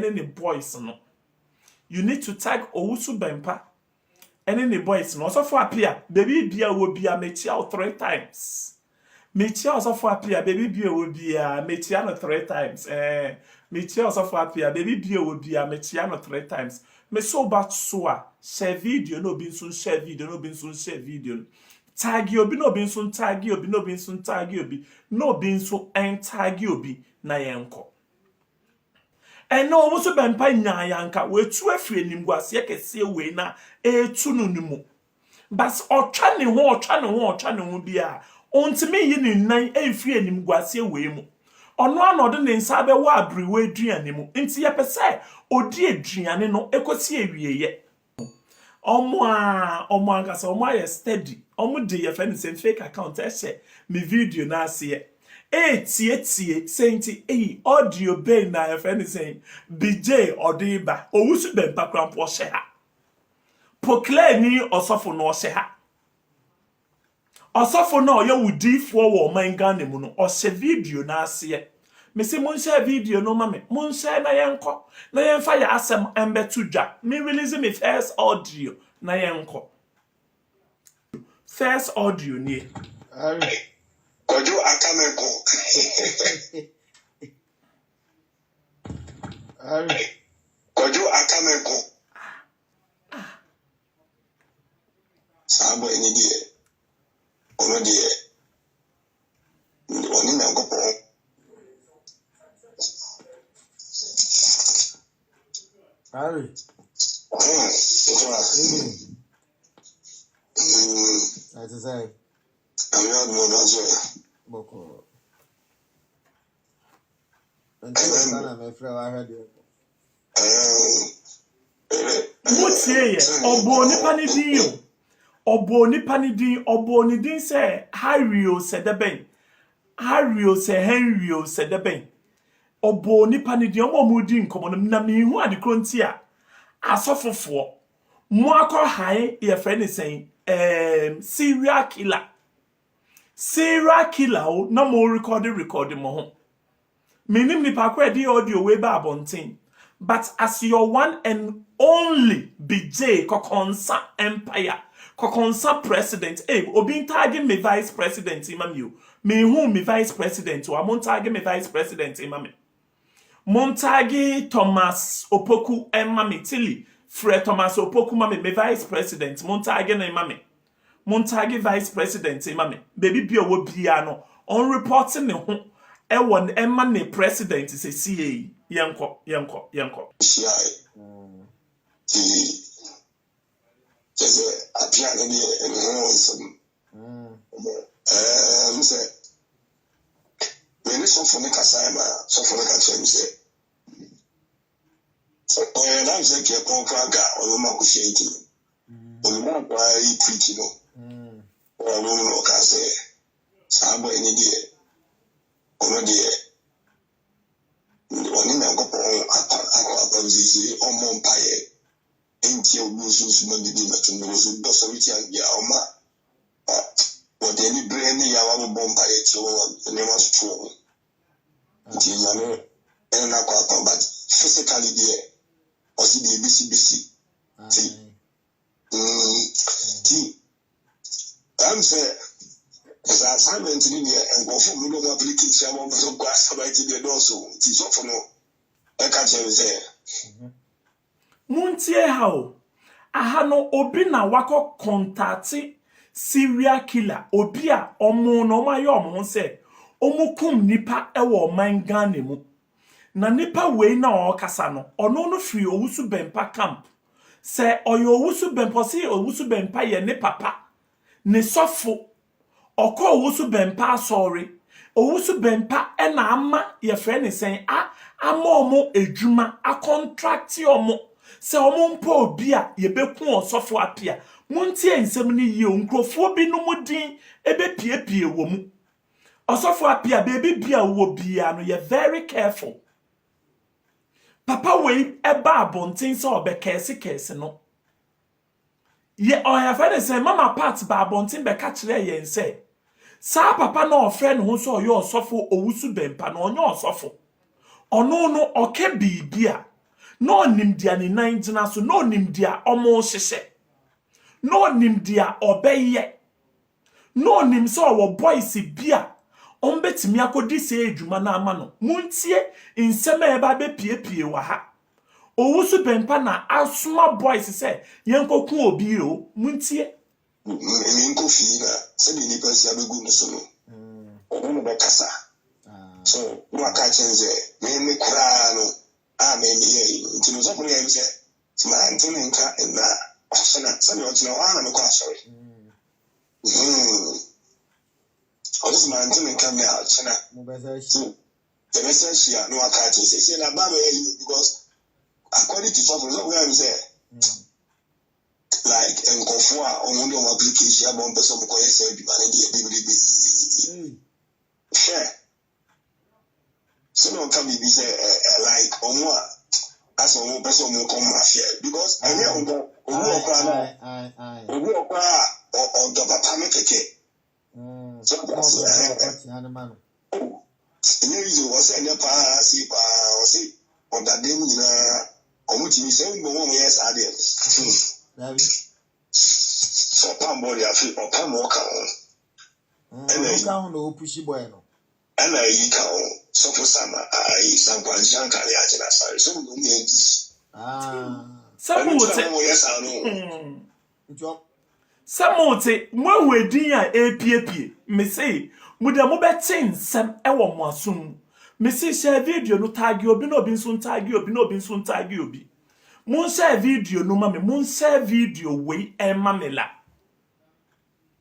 any boys no. You need to tag Owusu Bempa. Any boys no. Also for appear, baby beer will be a metia 3 times. Metia also for appear, baby beer will be a metia 3 times. Metia also for appear, baby beer will be a metia 3 times. Me so bad soa share video no bin soon share video no bin soon share video. Tag you be no bin soon tag you be no bin soon tag you be no bin soon and tag you be na yenko. And no Owusu Bempa nyanka we tu afre nimguase kese we na etu no nimu. But otwa ne ho bia ontime yi ne nan afre nimguase we mu. Ono anode ne nsa be wa abriwe aduane mu. Nti ye pese odi aduane no ekosi awieye. Omo ankasa omo aye steady. Omo de ye fa ne fake account ehye me video na ase. Tie senti audio bay na ye fa ne say BJ Odiba Owusu Bempa krampo hye ha. Pokle ni osofo no hye ha. Osofo na oye wudifo wo man Ghana mu no o hye video na ase. Me say mon share video no mame. Mon share na yenko. Na yenfa ya asem embetu dwa. Me release me first audio na yenko. First audio ni. Kojo akameko. Kojo akameko. Sabo eni die. Ono die. Oni na ngopo. Harry. That's a say. I'm not more than so. Boko. Until I my friend, I heard you. What's here? Obo nipa ni din. Obo nipa ni din. Obo ni din se Harry o se deben. Harry o se Henry o se deben. Obo nipa ni din omo mu din komo na me hu adekro nti a asofofo mo akọ han ye friend is saying serial killer o na mo record mo ho menim nipa kwa di audio we ba abonten but as your one and only BJ Kokonsa empire Kokonsa president obi target me vice president imam me hu me vice president o amon target me vice president imam Montagi Thomas Opoku Mami Tilly Fred Thomas Opoku mami me vice president Montagi na mami Montagi vice president mami baby bia wo bia no on reporting ne ho e won emma ne president se CA yenko Just appear to be say when so for me kasama so for me kasama say I'm saying ke konfraga oloma ku shenti oloma kwa yi preach no oloma ka say sabo eni die ono die oni na go pon akwa zizi omo mpaye enti obusu no di na tuno so do so wi ya oma what any brain ya wa bomba ye so ne was true nti ya no na kwa but physically there osi the bc I'm say as assignment in here and go for no application one so go asabite the door so it is for no I can't say muntie how aha no obi na wako contact serial killer obi a omo no maye omo se omukum nipa ewo man Ghana mu na nipa we na okasa no ono no free Owusu Bempa camp se oyo Owusu Bempa se Owusu Bempa ye ne papa ne sofo okọ Owusu Bempa sorry Owusu Bempa e na ama ye friend sen ama omo edwuma a contract omo se omo mpa obi a ye beku osofo apia muntie nsem ni ye onkrofo bi no mudin ebe piepie wo mu osofo apia baby bia wo bia no ye very careful papa we eba abonten se obekese no ye oya fa say mama part ba abonten be ka kire ye nse sa papa na ofre no so oyo osofo Owusu Bempa no onye osofo ono no oke bibia No nim dia ni nan gyina so, no nim dia omo hyehye. No nim dia obeye. No nim so wo boys bia ombetimi akodi se adwuma na ama no. Muntie nsema eba be piepie wa ha. Owusu bempa na asuma boys se yenkoku obi o. Muntie Minko fina se bi ni pesi abegu no so no. Omo be kasa. So no aka chenze me kura no a me ye nti no so fun ye se ma ntini nka na osena se me otuna wa na me kwa sorry. Otis man ntini nka me a chena. So the message here no aka chenze se na ba me because according to some people we say like nkofo a on the application abon person ko yesa aduma na dey share so no can be say like omo as omo person mo come afia because any omo okwa o do papa me keke so that's any reason was any pa si pa o si on that day na omo ti say mo yes ade so pambo ya fi o pambo ka on no pushi boy no and I can so for some I some Shankari Ajana sorry so no means some would say yes I know some would say mo wedin a epiepie me say mo de mo beti nsem e wo mo asum me say share video no tag obi no obi nso tag obi no obi nso tag obi mo share video no ma me mo share video we e ma me la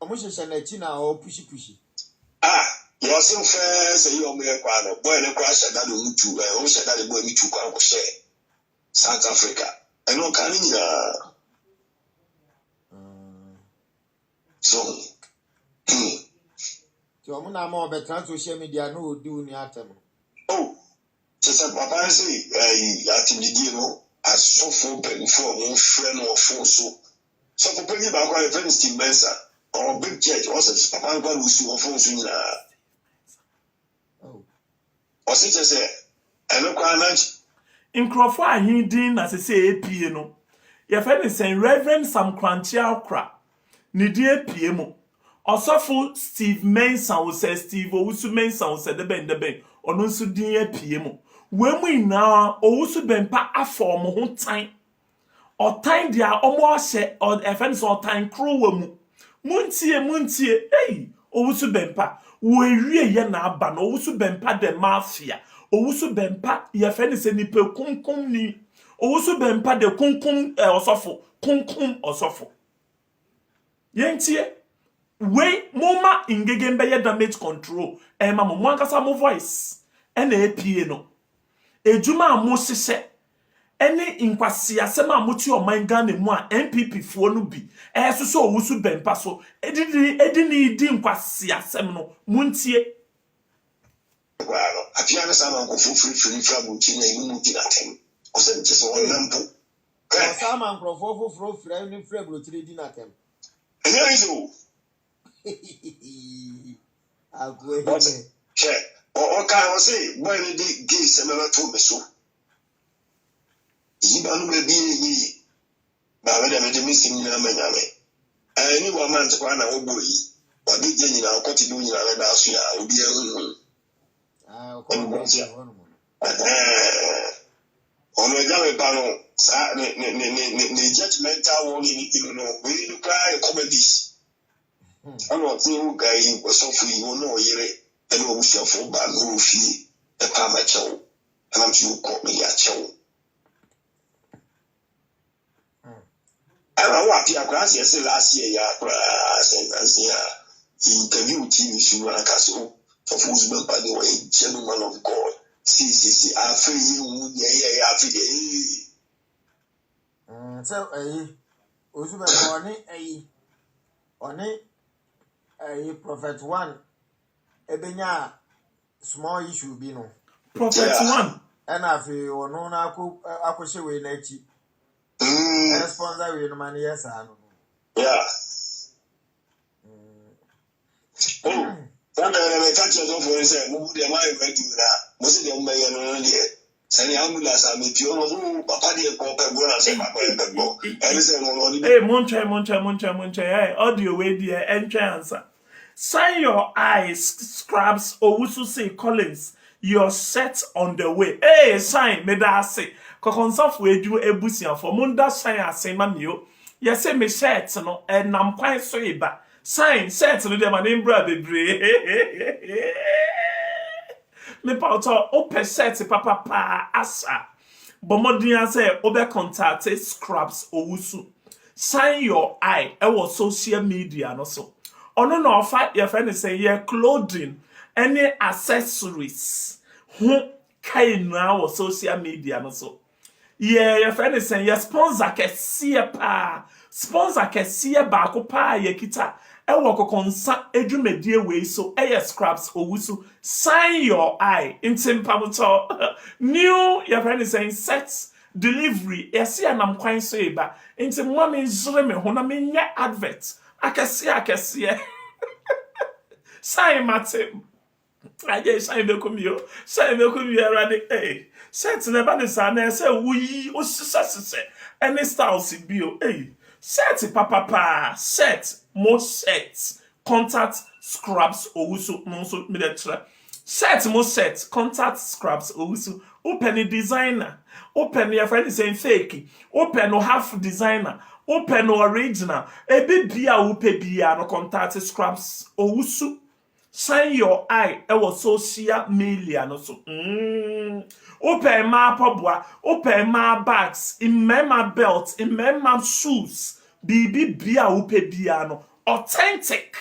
omo sheshe na chi na o pushi you see first say you me kwa no boy ne kwa shada do mutu o shada de boy mutu kwa ko share South Africa and no kan ni so so omo na ma obetra social media no odi uni atem oh say papa say atimidi no aso for pen for mo friend or for so for pen ba kwa friend Steve Benson or big church also papa kwa lusu of for so ni o se say eno kwa na Nkrofo ahindin na se epie no ye fe ni sen Reverend Sam Kranchi Akra ni di epie mo osofo Steve Mensa wo se Steve Owusu Mensa wo se de ben ono nso din epie mo we mu ina Owusu bempa afọ mo ho tan otan dia omo hye o efe ni so otan kro wa mu muntie Owusu bempa wo ewie ye na aba no Owusu bempa de mafia Owusu bempa ye fe ni se ni pe kunkum ni Owusu bempa de kunkum osofo kunkum osofo yentie we moma ingegembe ye damage control ma mo ankasa mo voice na epie no ejuma mo hyehyɛ ene inkwasi asem a mo ti oman Ghana mu a NPP fo no bi so Owusu bempa so edini di inkwasi asem no muntie well apia na sama ko free travel chi na imu ti na tem o se nti so onampo o sama nkrofo fro free ni free bro ti di na tem ene izo agwe che o ka o se boy ni di gi se me to me so yiba no be bi ba we da me de misim na manyame ani wa man kwa na wo boyi wa bi je nyina akoti do nyina na da so ya obi ehun ono ja me pa no sa ne judgmental one ni no we no cry comedies ano ti u gai ko so fu yi no yire ene o busia fo ba no fi e pa ma chewo ana ti u ko me ya chewo ana wa ti akwa se se last year ya akwa sentence ya interview team su na kaso for football by the way gentleman of God see after you yeah after so Owusu oni Prophet 1 ebenya small issue bi no Prophet 1 and afi ono na akoshe we na chi sponsor we no man yes ano yeah Sana na catch us for say mo dey my ready na mo say dey my no dey Sani ambulance am pio no papa de ko pe go na se papa pe go. E se no ni. Hey, Monche. Hey, audio way there. Entry answer. Shine your eyes, Scrubs. Owusu say Collins. You're set on the way. Hey, shine. Me da say. Kokonsaf we do ebusian for munda shine ase mamio. Yes, say me shirt no. And nam quite so iba. Shine shirt no de manim bra bebre. Me pa auto open shirt papa pa asa. Bomodian say obe contact Scrubs Owusu. Shine your eye. Ewo social media no so. Ono no offer your friend say yeah clothing, any accessories. Who can now social media no so. Yeah, your friend is saying yeah sponsor kesiye pa. Sponsor kesiye ba ko pa ye kita. Ewo kokonsa edwumedie we so Scrubs Owusu. Shine your eye. Intimpamuto. New your friend is saying sex delivery. Yesi anam kwan so eba. Inti mwami nzure me ho na me nye advert. Akesiye. Shine matim. Aye shine be kumio. Shine be kumio radi. Hey. Shirt never ni sa na say wuyi o sise. Any style si bio. Hey. Shirt papa. Shirt. More shirts. Contact Scrubs Owusu. Monso me de tra. Shirt more shirts. Contact Scrubs Owusu. Open designer. Open your friend is saying fake. Open or half designer. Open or original. Ebe bia upe bia no contact Scrubs Owusu. Shine your eye. Ewo social media no so. Open my pobwa. Open my bags. My belt. My shoes. Bibi bia upe bia no. Authentic.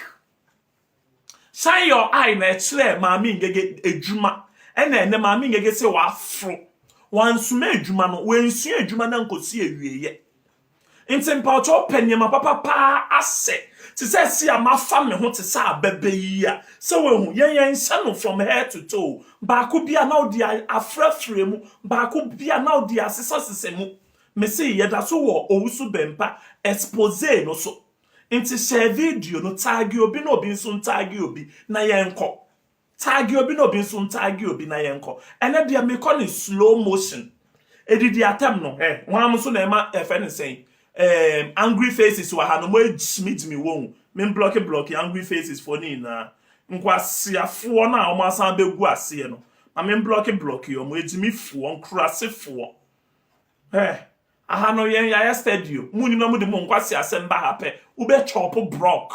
Shine your eye na chle mami ngege ejuma. Ene mami ngege se wa afro. Wansume ejuma no. Wensu ejuma na nkosi ewieye. Intimpa ocho penyema papa ase. Ti say see amafa me ho ti say abebe yi a. Se we hu yen no from head to toe. Baako bia na odi afrafre mu. Baako bia na odi asesase mu. Me say ye da so wo Owusu Bempa expose no so. Inti share video no tag obi na obi nso tag obi na yenko. Tag obi na obi nso tag obi na yenko. Ene dia me call it slow motion. Edidi atam no wan am so na ema efe saying angry faces wa ha no mo smith me won me block angry faces for ni na nkwasiafo na o ma san begu ase no na me block yo mo ejimi fo nkrasefo aha no yen ya studio muni no mo de mo nkwasi asem ba hape ube chop block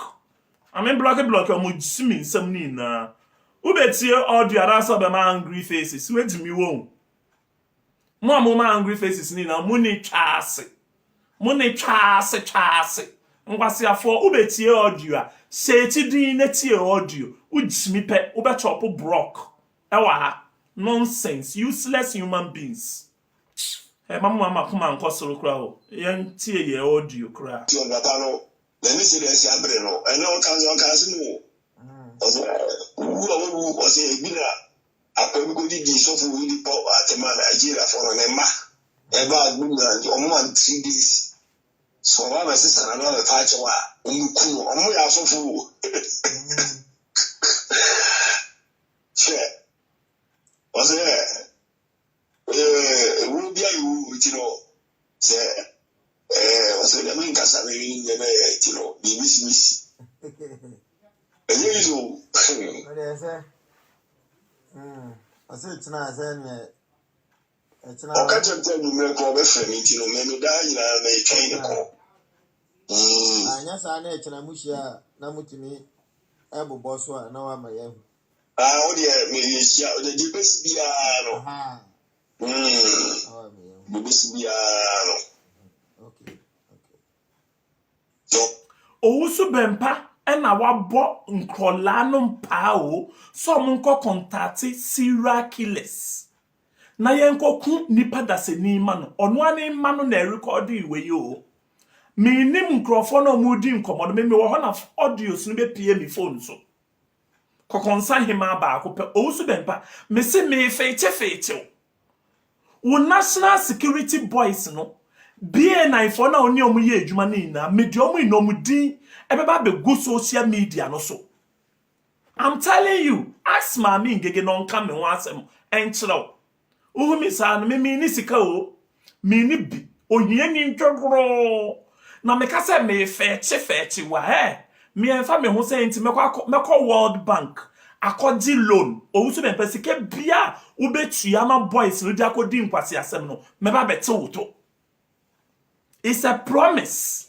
na me block yo mo jimi nsam ni na ube tie audio araso be ma angry faces we ejimi won mo ma angry faces ni na muni twaase Mune chase. Ngwasi afo ubetie audio a seti din na tie audio ujimi pe ube chop block ewa ha nonsense useless human beings mama kuma nkosoro kra o yen tie ye audio kra Ti on papa no. Le ni se de si abre no. Ene o kan se no. Oso wo o se bi na akobi ko di so fu wi di po atema Nigeria for no ma. Eba agbu na o mo man 3 days. So I was sister and another patch of cool. I'm not so fool. Shit. Was it? Will be you know. Say, was it? I mean, because I mean, you know, the miss. And you What is it? I said it's not saying it's not. okay, tell you, make all the friend, you know, maybe die, you know, may train the call. Anya sa na echena mushia na mutimi ebo boso a na wa ma ye. O de me yeshia o de dibes bia no. Aha. Dibes bia no. Okay. So Owusu Bempa ena wabo nkrola no mpa o so mo nko contact serial killers. Na yenko ku nipa daseni ma no ono ani ma no na record iwe yo. Me nim nkrofo no mudi nkomo me wo ho na audios no be pie mi phone so kokonsa hima ba ko pe Owusu Bempa me se me fete wo national security boys no BNI for na oni omu ye adwuma ni na me di omu inomudi ebeba be go social media no so. I'm telling you, ask mami ngege no nka me ho asem enchrew Uhumi sa no me ni sika o. Me ni bi. Ohie ni ntwegro. Na me ka se me fechi wa me enfa me ho se enti mekọ World Bank akọji loan owusu be sika bia ubetua ma boys no di akodi nkwase asem no meba bete woto. It's a promise.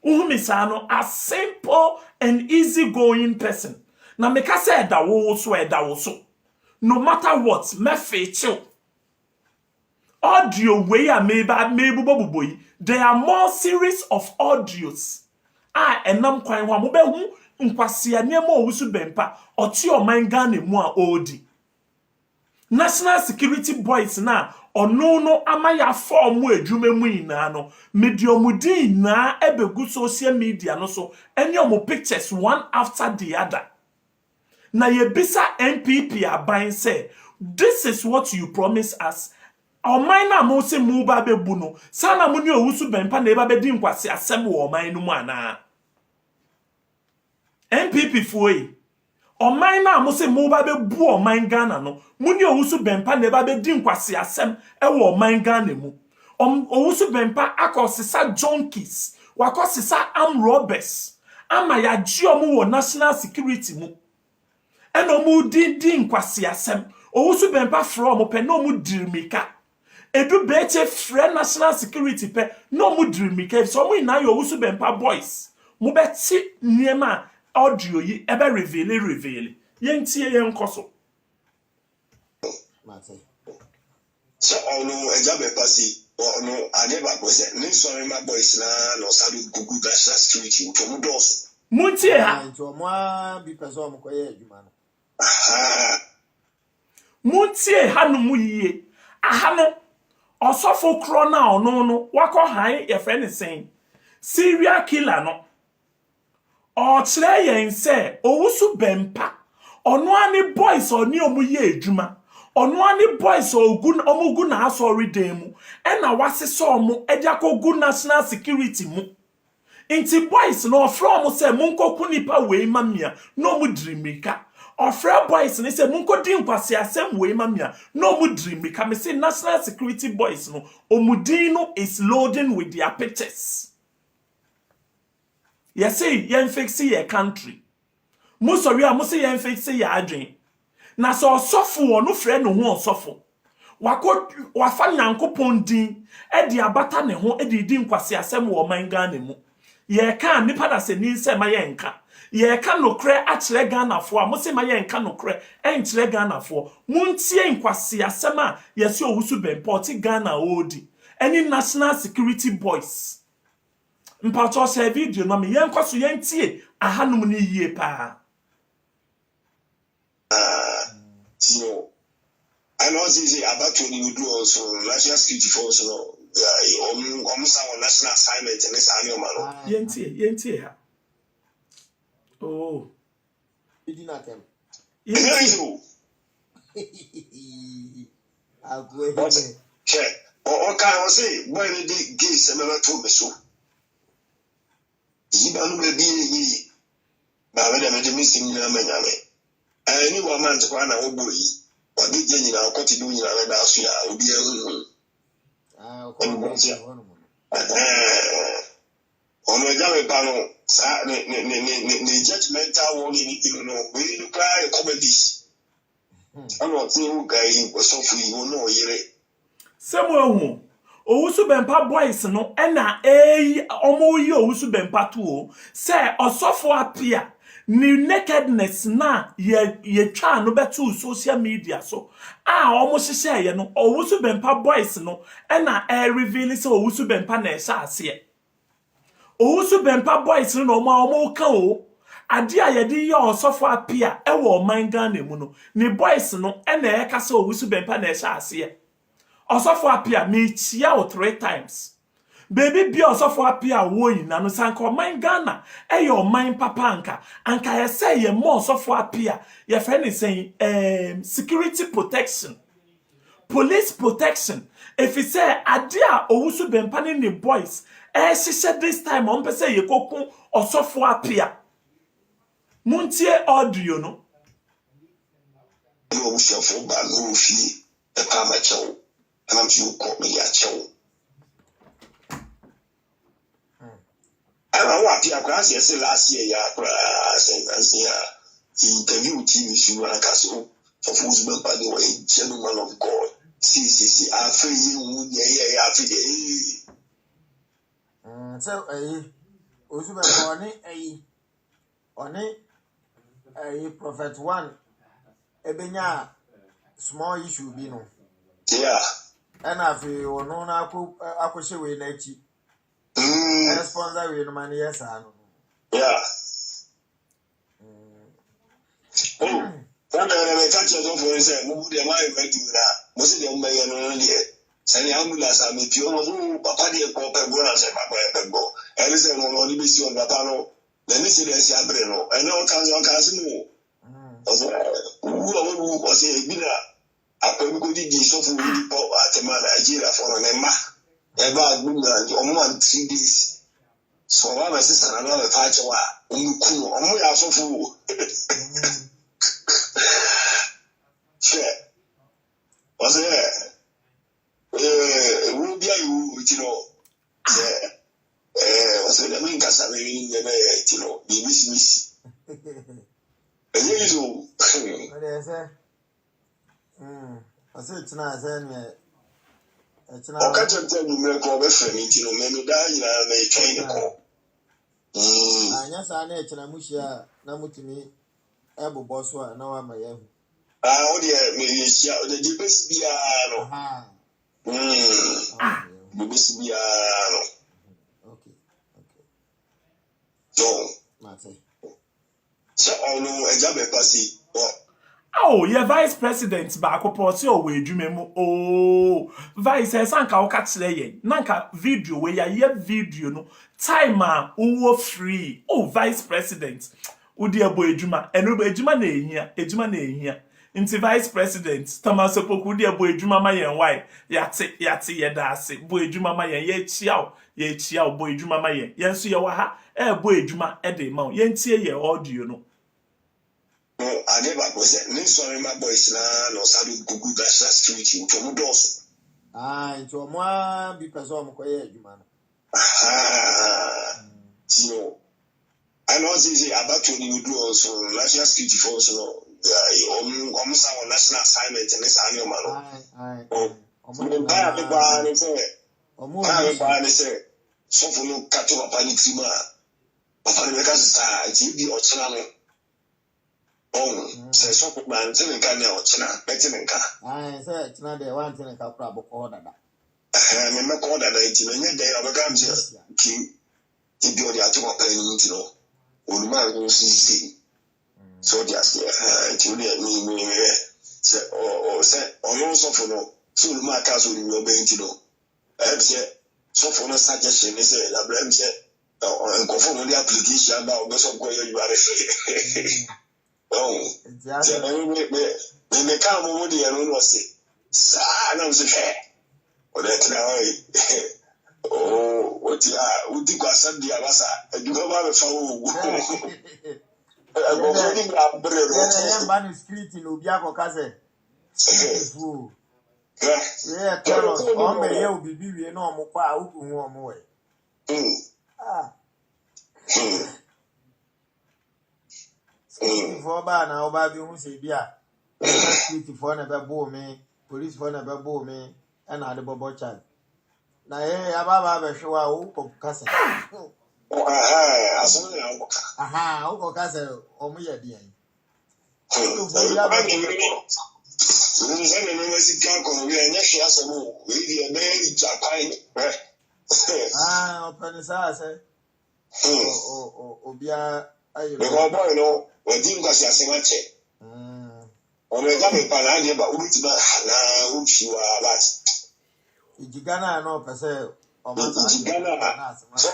Uhumi sa no a simple and easy going person. Na me ka se eda wo so. No matter what, me fechi. Audio way a mebubobuboyi. There are more series of audios. Enam kwan ho mobehu nkwasea niam owusu bempa oti oman Ghana mu a odi. National Security Boys na ono amaya form adwuma mu ina no mediomudi na ebegu social media no so any omo pictures one after the other. Na yebisa NPP aban say this is what you promise us. Oman na mo se mu ba bebu no sana mu ni owusu bempa na eba bedi nkwase asem wo oman no mu ana NPP fuoi oman na mo se mu ba bebu oman Ghana no mu ni owusu bempa na eba bedi nkwase asem e wo oman Ghana mu owusu bempa akosisa junkies wakosisa armed robbers ama ya giomu wo national security mu eno mu di nkwase asem owusu bempa from pe no mu dirimika edu beche free national security pe no mu dirimika so mu ina yo owusu bempa boys mu beti niema audio yi ebe reveal yentie yenkoso Mate. So ono eja be pasi ono ade ba ko se ni so ma boys na no sabi gugu national security to mu dos. Muntie ha Nto mo a bi peso mo koye adwuma no. muntie ha no mu yie aha no osofo kro na ono no wakọ han ye friend sen serial killer no o kire yen se owusu bempa ono ani boys oni omu ye adwuma ono ani boys omugu na asori dem mu na wasese omu ejakogu national security mu inti boys no from say munkoku nipa we mamia no mu dirimika ofra boys ni say munkodi nkwase asem we mamia no mu dirimika me say national security boys no omudin no is loading with their pictures. Yes, say yen fix your country. Musori a musi yen fix your adwen. Na so osofo no frɛ no ho osofo. Wafa Nyankopɔn din e di abata ne ho e di nkwase asem wo man Ghana mu. Ye ka nipa da se ni se ma ye nka. Ye ka nokre a kire Ghana fo a musi ma ye nka nokre en kire Ghana fo. Muntie nkwase asem a ye se owusu bemport Ghana odi. Any national security boys. Mpacho se video no me yenkwaso yentie ahanum ni yie pa. So I know this about when you do also national security force no almost our national assignment and this annual man. Yentie ha. Oh. Idi na tem. Yentie. Agwe. Che. O kan say boy ni dey give se me to be so. Yiba no be yi. Ba we dem missing na manyame. Any woman to kwa na obo yi. Wa bi je nyina akoti do nyina na da so ya obi ehun. Ono jawe pano sa ne judgmental warning you know we look like comedies. Ono ti u guy was so free you know yere. Samuel owusu bempa boys no na omo yi owusu bempa to o say osofo apia ni nakedness na ye twa no beto social media so omo hihye ye no owusu bempa boys no na reveal say owusu bempa na ehya ase owusu bempa boys no omo ka o ade a ye di ye osofo apia e wo man Ghana mu no ni boys no na eka say owusu bempa na ehya ase Osofo apia me chia o 3 times. Baby bi osofo apia wo yina no sanka oman Ghana e your mind papa anka ye say ye mo osofo apia ye friend is saying security protection, police protection. If he say adia owusu bempa ni boys she said this time on pese ye kokun osofo apia muntie audio no No, we shall for bad no fee. the Palmer Chow, and I'm sure you call me a chow. I don't want to across yes last year, interview TV show and castle for football by the way, gentleman of God. See, I feel you, yeah, So, Usuba on Prophet 1, Ebenya small issue, Bino. Yeah. And I feel no, I could say we let you. Sponsor with money, yes, I know. Yeah. Oh, one day I catch you for say, move the mind back to that. Most of them may know here. Sani ambulance am pio no papa de ko pe go na se papa pe go. Ele se no no bi si on papa no. Na ni se de si abre no. E no kan se no. Oso wo se bi na akwa bi ko di so fu di po atema Nigeria for no ma. E ba gbu na o mo 3 days. So wa ma se sana na pa che wa o mu ku no o mo ya so fu. Che. Was it? Will be you know. Was it? I mean, because I mean, you know, BBC. And you do. What is it? I said, it's not saying it's not. Okay, tell me, make over for me, you know, maybe that you know, may train the call. Yes, I know it's a mushia, Namutimi, Abu Boswa, no, I'm a young. Oh, dear, maybe shout the BBC piano. BBC piano. Okay. So, Mate. So, I know a job at Passy. Oh, your vice president baako pɔtɛ ɔwɔ edwuma mu. Oh, vice ɛsanka ɔka kyerɛ yɛn. Nanka video we ya ye video no. Time a uwo free. Oh, vice president. Udi abo edwuma. Eno edwuma na ehia. Nti vice president Thomas Opoku udi abo edwuma ma yɛn why. Yate yɛda ase. Bo edwuma ma yɛn ye chiao bo edwuma ma yɛn. Yɛn so yɛ wɔ ha. Bo edwuma de ma. Yɛn tie yɛ audio no. No, I never was it. No, sorry, my boys now. No, sorry, Google that street. You told us. Into more because I'm quiet, you man. So, I know this is about to do also national security force. So, almost our national assignment and this annual man. So for no catch up on it, Papa, the Megas, it's you be or oh, say so man, telling Ghana or China, betting in car. I said, it's not the one thing I can probably order that. I remember called that 18 and yet they are become king. If you're the actual paying, you know, or man will see. So just Julia, me, say, or say, or no sofa, so the markers will be obeying to know. I said, so for no suggestion, they say, La Brem said, and conform with the application about the so going you are. Oh, when they come over the and was say, Sir, I'm so fair. Or that now, oh, what you are, would you got some dear Massa, and you go by the phone. I'm going up, but I'm street in Ubiaco Case. Yeah, tell us, on the hill be no more power who won't away. For bar now, Baby, who say, yeah, for never bore me, police for never bore me, and I the bobo child. Now, Ababa show out of Castle. Aha, Uncle Castle, or me at the end. Open his eyes, Obia. The boy, no, when you got your semache. On the Gabby Panadi, but which now, which you are that. Gigana, no, per se, or Gigana. So,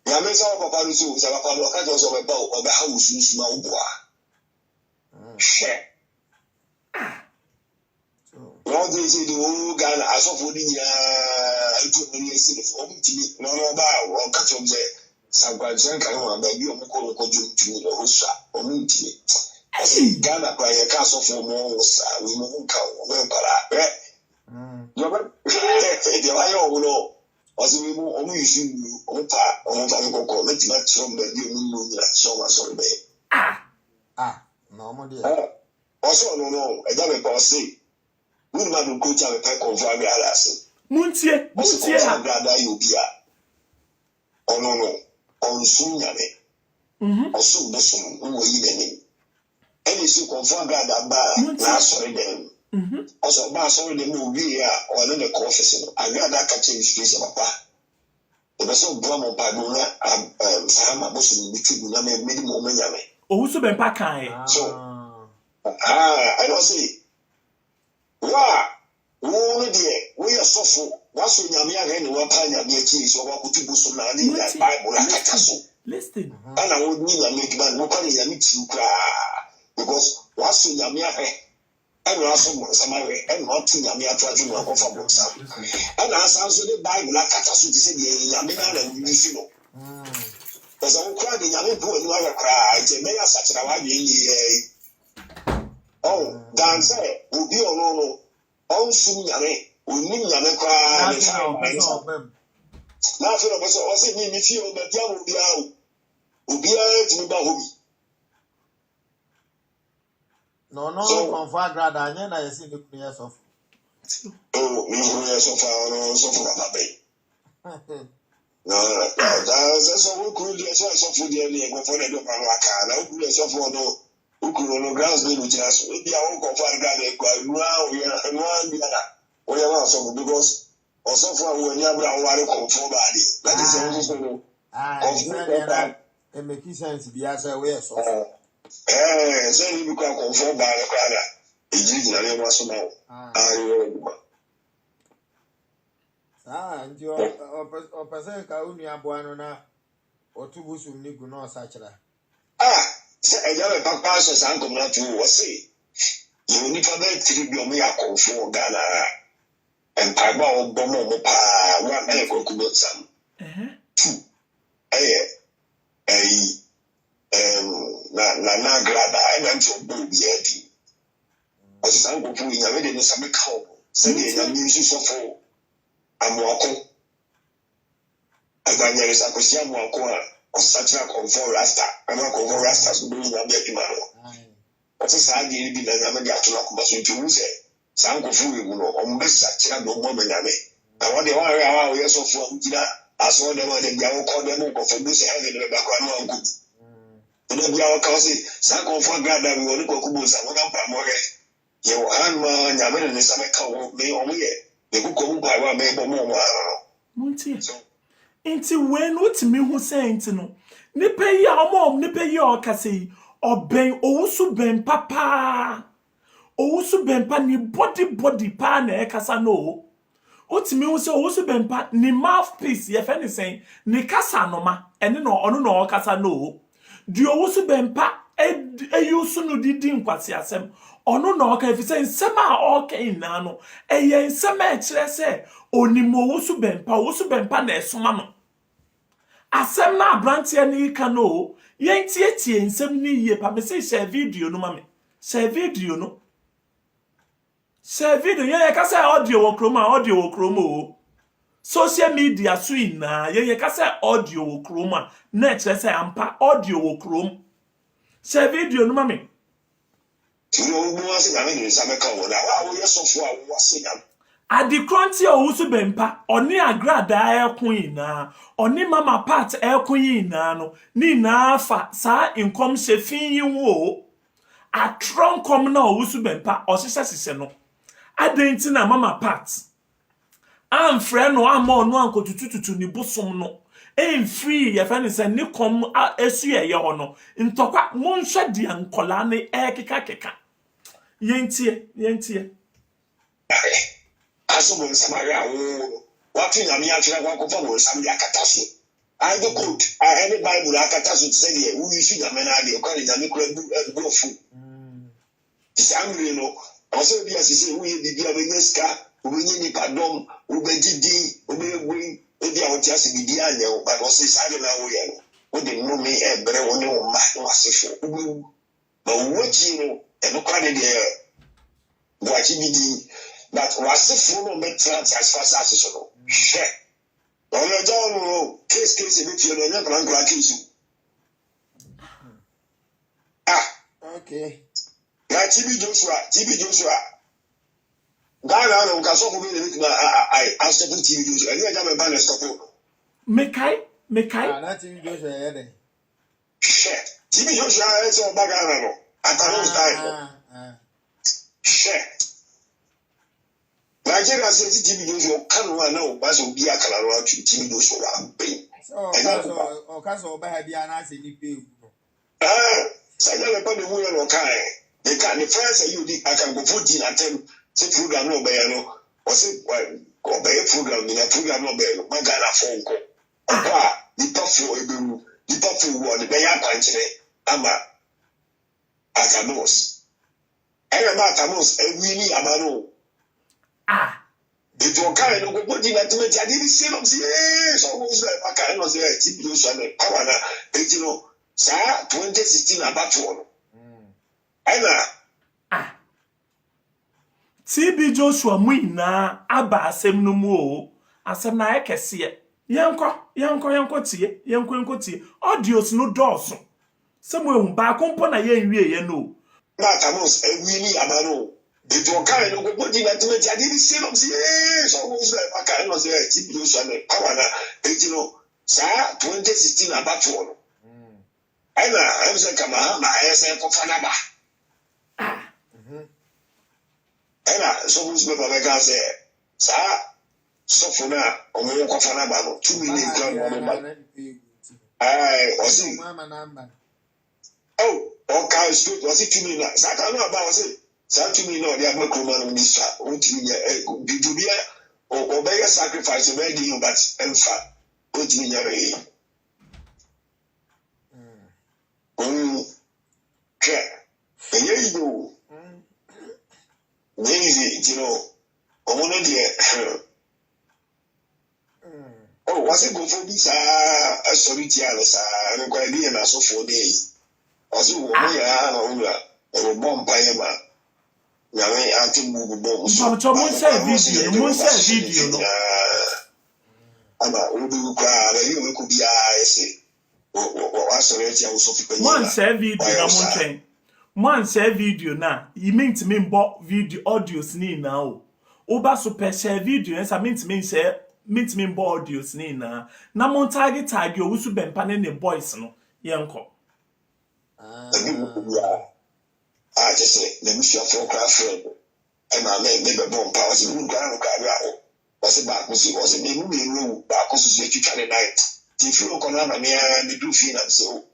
Yamesa of Papalusu is a Palocatos of a bow of the house in small bois. Share. All this is the old gun as of wooding, and put me a city for me to be no about or catch up there. Some guys can come on, baby, or call to the host or meet me. Ghana by a castle for more, we won't count. The Io know. Also, we will only use you on go let you not from the moon that show us on me. No more dear. Also, no, I don't know, say. We man go to a pack of Vagaras. Muntie, Gada, you be oh no, on soon, Yame. Or soon, the son who were evening. Any so confirm Gada bar, last sorry them. Also, bar sorry the movie or another coffee. I got that catching space of a bar. The vessel Brahma Paduna, Sama Muslim between Yame, many more Yame. Owusu Bempa Kai. So, I don't see. Wow, we are so what's when Yamia and Wapanya near cheese or Wakutubusu Nani, that Bible like a Listen. And I would need a make man, no one is a meet you cry. Because what's when Yamia and also Samari and not to Yamia try to work off a book. And as I said, the Bible like a tasu to say, Yamina and you know. There's a crowd in Yamin poor and you cry, it's a mayor such a way. Oh, dance will be on no. Oh, soon Yame, we need Yame cry. Nothing of us also need me feel that Yam will be out. Will be out to me. No, from far grad, I see the years of. Oh, me so far, so far, my baby. No, that's all we could do. So for the end, go for the Domaka. Now, we are so for no. Ukuno grounds be with us. We are all confirmed that we are also because also for when you are worried control body. That is also it makes sense to be as a way. So, so you become control by the crowd. It is not a muscle. And your person, Kaunia Buanona or Tubusum Niguno Sachra. I got a papa says uncle not to say. You need to make 3 billion for Ghana and Paba Bomo Pa, 1 medical Kubusam. 2. Na Grada, I went to Booby. As uncle putting a ready in some cow, sending a music for I'm walking. I got there is a question walk. Such a control rasta, I'm not control rastas doing a baby man. What is I did be the Yamadi Atulakumas to say? Sanko Fu, on best such a no woman. I want the 1 hour years of from Tina, as one of the young call them for this having the background good. And then we are causing Sanko for God that we want to go Kubus and one up more. You hand Yaman and the summer cow may or me. The book of Baba may be more. Muntie. Inti when utimi hu say inti no nipa yi a omo nipa yi o kase yi oben owusu ben papa owusu ben pa ni body pa na e kasa no utimi hu say owusu ben pa ni mouthpiece ye fe ni say ni kasa no ma ene no ono no o kasa no di owusu ben pa yusu no didi nkwasi asem ono no o ka fi say nsem a o ka ina no eye nsem a kire say onimo owusu ben pa na esoma no asem na abrantie ni ka no yentie nsem ni yie pa me say share video no mame share video no share video ye ka say audio wo chroma o social media so ina ye ka say audio wo chroma na kire say ampa audio wo chroma share video no mame Adikronti owusu bempa oni agrada ekuina oni mama part ekuina no ni na fa sa inkom shefin yiwo atronkom na owusu bempa osese no adenti na mama part amfre no ama no ankotututu ni bosom no free ye fa ni se ni kom esu ye ho no ntokwa monhwe dia nkola ne ekeka yentie Aso Samaria, what in Amia China for some Yakatasu. I do quote, I had a Bible Akatasu say, who you see the man idea, calling the go food. It's angry, you know. Also, as you say, we be a Veneska, we need Padom, Ubedi, Ube, maybe I would just be Diana, but also silent away. What they know me, a better one, no massive. but what you know, and look at it what you be but was the phone of trans as fast as so. Share. On your down case if you never plan to Okay. Now TB Joshua. Ghana no kaso ko be I stop TV Joshua. And you have a ban stop. Mekai. That TV Joshua there. Share. TB Joshua is on Ghana no. At that time. Share. Nigeria says TB Joshua can one now but so be a color to TB Joshua. So kaso ba ha bia na se ni pe. Sajale pa de wuye no kai. They can the first you did I can go put in attempt say program no be no. Or say go be program in a program no be no. Magana phone ko. Opa, the tough ebemu. The tough word the be akwanchire ama Atamos. Atamos ewini amano. It will carry no go put in attempt I didn't see no say so go say I no say TB Joshua na power na 2016 about one. TB Joshua Muina aba asem no mu o asem na ekese yenko tie audios no doso samuel ba kompo na ye nwie ye no Atamos ewini amano it will carry no go put in attempt I didn't see no say so go say I no say TB Joshua na power na 2016 about one. I'm saying, come on, my ass for Fanaba. So who's the Babaga say, sir, so for now, on the walk of Fanaba, 2 million. I was in Mamma number. Oh, okay, street was it 2 million. I don't know about it. So 2 million, they have no command on this shop. Did you be or obey a sacrifice of begging, but in fact, what do you and here you go. Easy, you know. Oh, what's it go for this? Sorry, Tialis, I'm going to be an asso for days. Was it a bomb by a man? I think move bombs. Video. I'm a Ubu crowd, you could be I say. Man share video na you mean to me bo video audios ni na o oba super share video esa mean to me bo audios ni na mon target o wusu bempa ne boys no yenko just say let me see for friend and I make a bomb power so we go go was it back was it me back so you can night if you go na me and do feel am so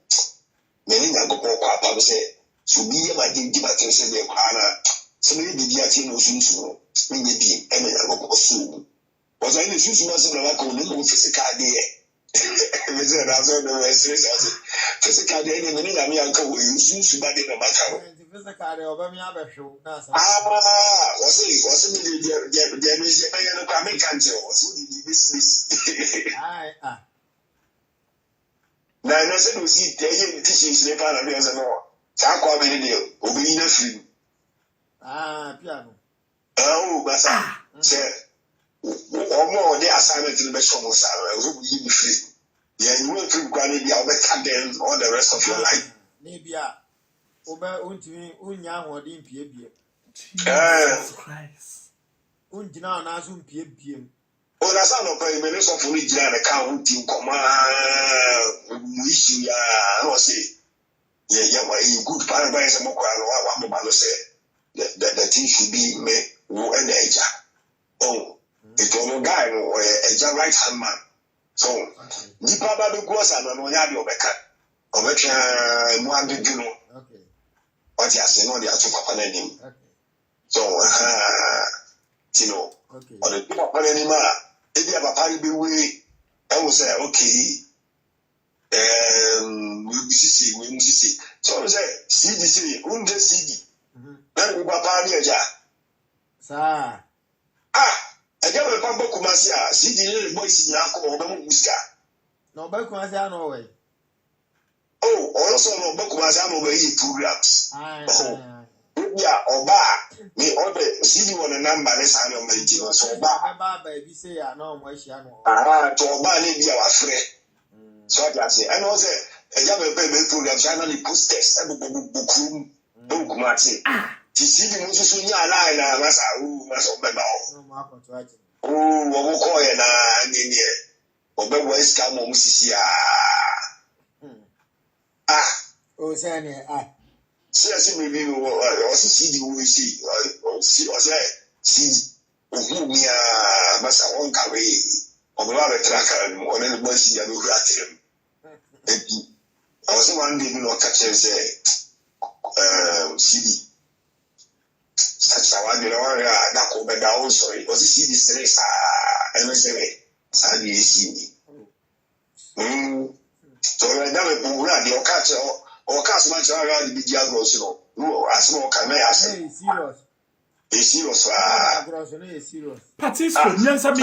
many na go papa say so be my thing give attention say the kwana so me be dia tin no sunsu me be e me na go so was I in sunsu na say na ko no physical dey me say that's all the stress physical dey ni me na me anka wo sunsu ba dey na maka physical dey oba me abehwo na sa was me dey me say me na kwa me kan je was the business na say no see dey in teachings le pa na be say no Sakwa Benny, Obina Free. Piano. Oh, Bassa, sir. Or more, the assignment to the best from us, who will be free. Yeah, you will free granny, I'll bet then all the rest of your life. Maybe Oba Unti Unya or the Impia. Jesus Christ. Untina Nasum Piem. Oh, that's not a payment of Original account in command. Wish you, I don't say. Yeah, good paradise and Mokwa say the thing should be made who and the oh, it was no guy or a right hand man. So, the Papa goes and no Yabi Obeka, Obeka, one did you know? What you say, no, they are to Papa name. So, you know, or the Papa anymore, if you have a party be way, I will say, okay. We see. So say CD, unde CD. Then we papa ni eja. Sa. Eja we papa Kumasi CD le boys ni akọ oba mu musika. No ba Kumasi ano we. Oh, also no book was over programs. Ah. Yeah, Oba, me order see you on a number this annual meeting. So Oba, baby say I know why she know. to Oba, maybe our friend. So I say, and also a young baby program, channel posters, and book room, book matching. To see the Moses in your line, I must obey. Oh, what will call it? And in here, Oba West come on, Mrs. Oh, Sandy, See, maybe also see the way see, or say, see, who me a massa won't carry on the other tracker or any mercy and look at him. Also, one day, you know, catch and say, CD. Such a one, you know, that could be down, sorry, was see the stress, and I say, Sandy, see me. So, I never move around your catcher. Or cast much around the big gross, no, as more can I say, serious. Parties for Nyansa so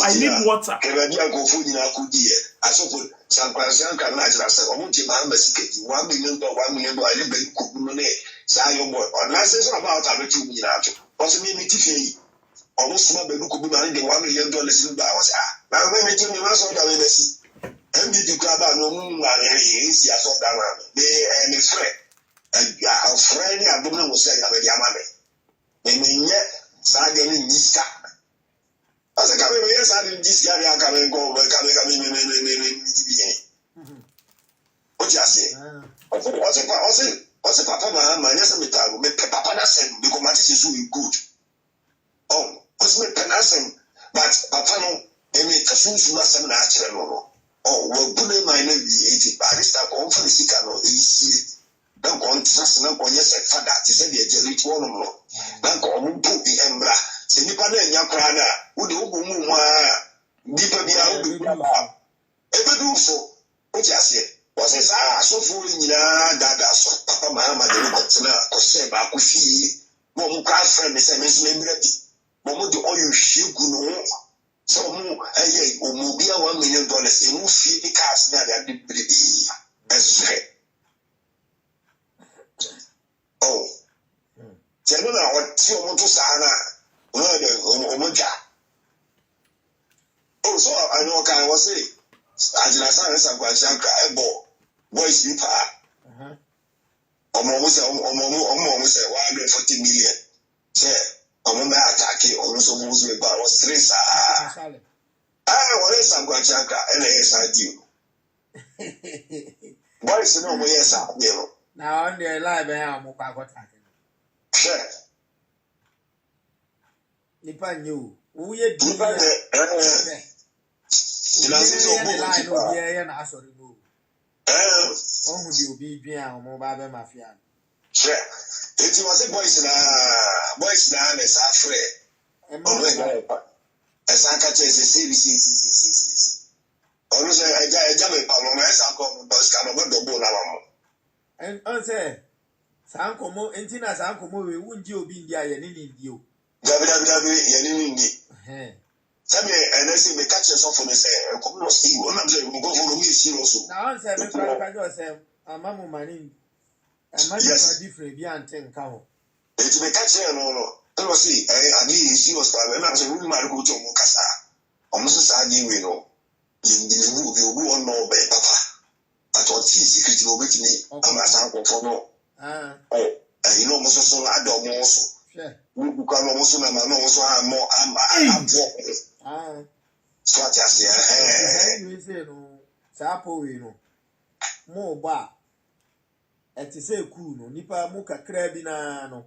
I need water. Can I go food in a good year? I suppose San Francisco can I say, I want to my message, $1 million, $1 million, I didn't bring cook money, say your boy, or lessons about our 2 million. Possibly me to almost small, but look could be money, $1 million in the house. Now, when we tell me, what's all the MD club no moon is ya so that one. They and his friend. A friend I don't know what say about Yamame. They may yet Sagan in this car. As a coming, yes, I didn't this guy coming go over coming. What you say? What's a papa, my yes, I'm a make papa Nassam because my is so good. Oh, what's my penasem? But papa no, they make a fool for some natural. Oh, well, put my name be 80, but this time on for the sick and easy. Don't go on trust and on yes, father, to say the jelly to one more. Don't go on put the embra. Say, Nippon and Yakrana, who do move deeper be out to ever do so. What you say? Was a so full in Dada, so Papa Mahama, the Cotina, or say Bakufi, Mom, class friend, the same as me, Momo, the oil ship, so $1 million, and who feed the cars now that did be as right. Oh, General, what you want to Sana, Omega. Oh, so I know I was say, Ajana San Guajanka, Ebo, boys, you pa. Almost 140 million. Say, I'm not attacking, almost almost about stress. What is I'm going to check and yes, I do. Boys, no, yes, I do. Now, on the live, I'm a pack. Sure. Nipa knew. Who you do? Sure. It was a boys now, as I friend. As I catch a series. Always a jammy palomers are called Bus Canova. And answer Sankomo, and Tina Sankomo, we wouldn't you be there in you? WWW, tell me, and I say, the catches off on the same. Come on, see, one of them will go for me, serious. Now, answer me, a mamma money, and money is different beyond 10 count. It's the catcher, no. I see, I need serious, and I was a room I go to Mukasa. Almost as I knew, you know, you will on no bed, Papa. I thought secret will make me, I'm a sample for no. Oh, you know, most of I don't also. You can also have more, I'm so I just say, you say, no, Sapo, you know, more bar. At the same cool, Nipa Muka Crabina, no.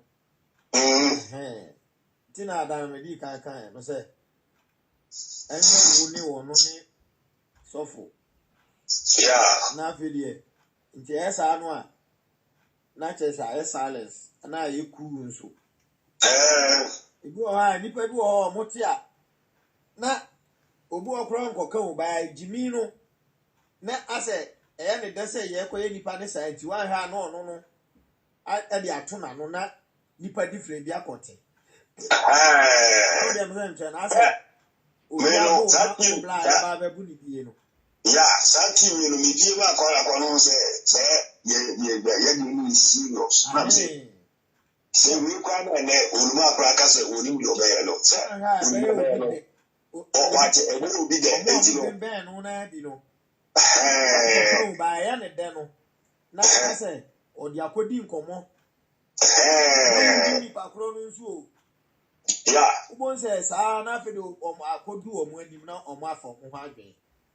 Tina Damedi can't, no say. And you knew on only so yeah. Now, video. Into S. Anua. Not as I silence, and I you cool so. You go on, Nipa do all Motia. Na Obu Crown Coco by Jimino. Na I said, and it does say, Yako any panicide, you are no. I the Atuna, no, not Nipa different, Yakote. I said, Yeah, something you know, me give a call say, yeah, serious. I'm saying, say, we can't, and Ulma Pracas, Ulim Yobello, sir. What a little bit of Ben, you know. By any deno. Now, I say, or the Aquadim Como. Yeah. One says, I nothing I could do when you know on my phone.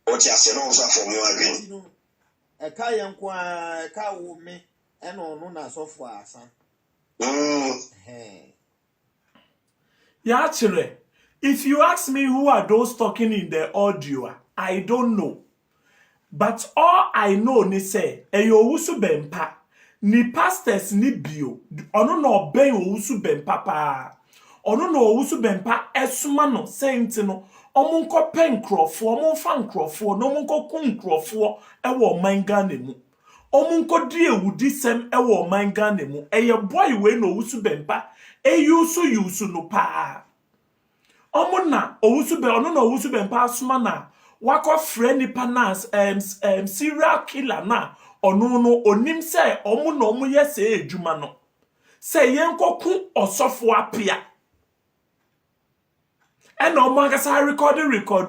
What you said also for me, a kayan qua a cow me and on no software, son. Yeah, actually, if you ask me who are those talking in the audio, I don't know. But all I know ni say, eyo wusu bempa, ni pastors ni bio, ono no ben wusu bempa pa. Ono no wusu bempa esuma no saint no, omo nko pen krofo, omo fan krofo, no omo nko kun krofo ewo man Ghana mu. Omo nko di ewudi sem ewo man Ghana mu. Eye boy we no wusu bempa, yusu no pa. Omo na owusu be ono na owusu bempa asuma na wako frɛ nipa na serial killer na ono no onim sɛ omo na omo yɛ sɛ edwuma no sɛ yenkoku osofo apia ɛna omo akasa record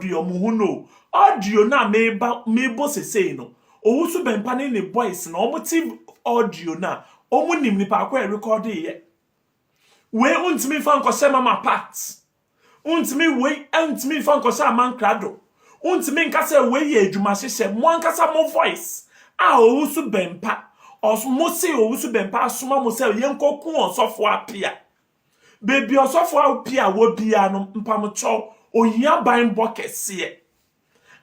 omo hu no audio na mebo sesei no owusu bempa ne boys na omo ti audio na omo nim nipa akɔ record ye we untimi fa nkɔsɛ mama parts untimi we untimi fa nkɔsɛ amankrado untimi nkasa we ye adwuma hyehyɛ mo ankasa mo voice a owusu bempa mo se owusu bempa asoma mo se yenkoku osofo apia baby osofo apia wo bia no mpamcho ohia ban bokese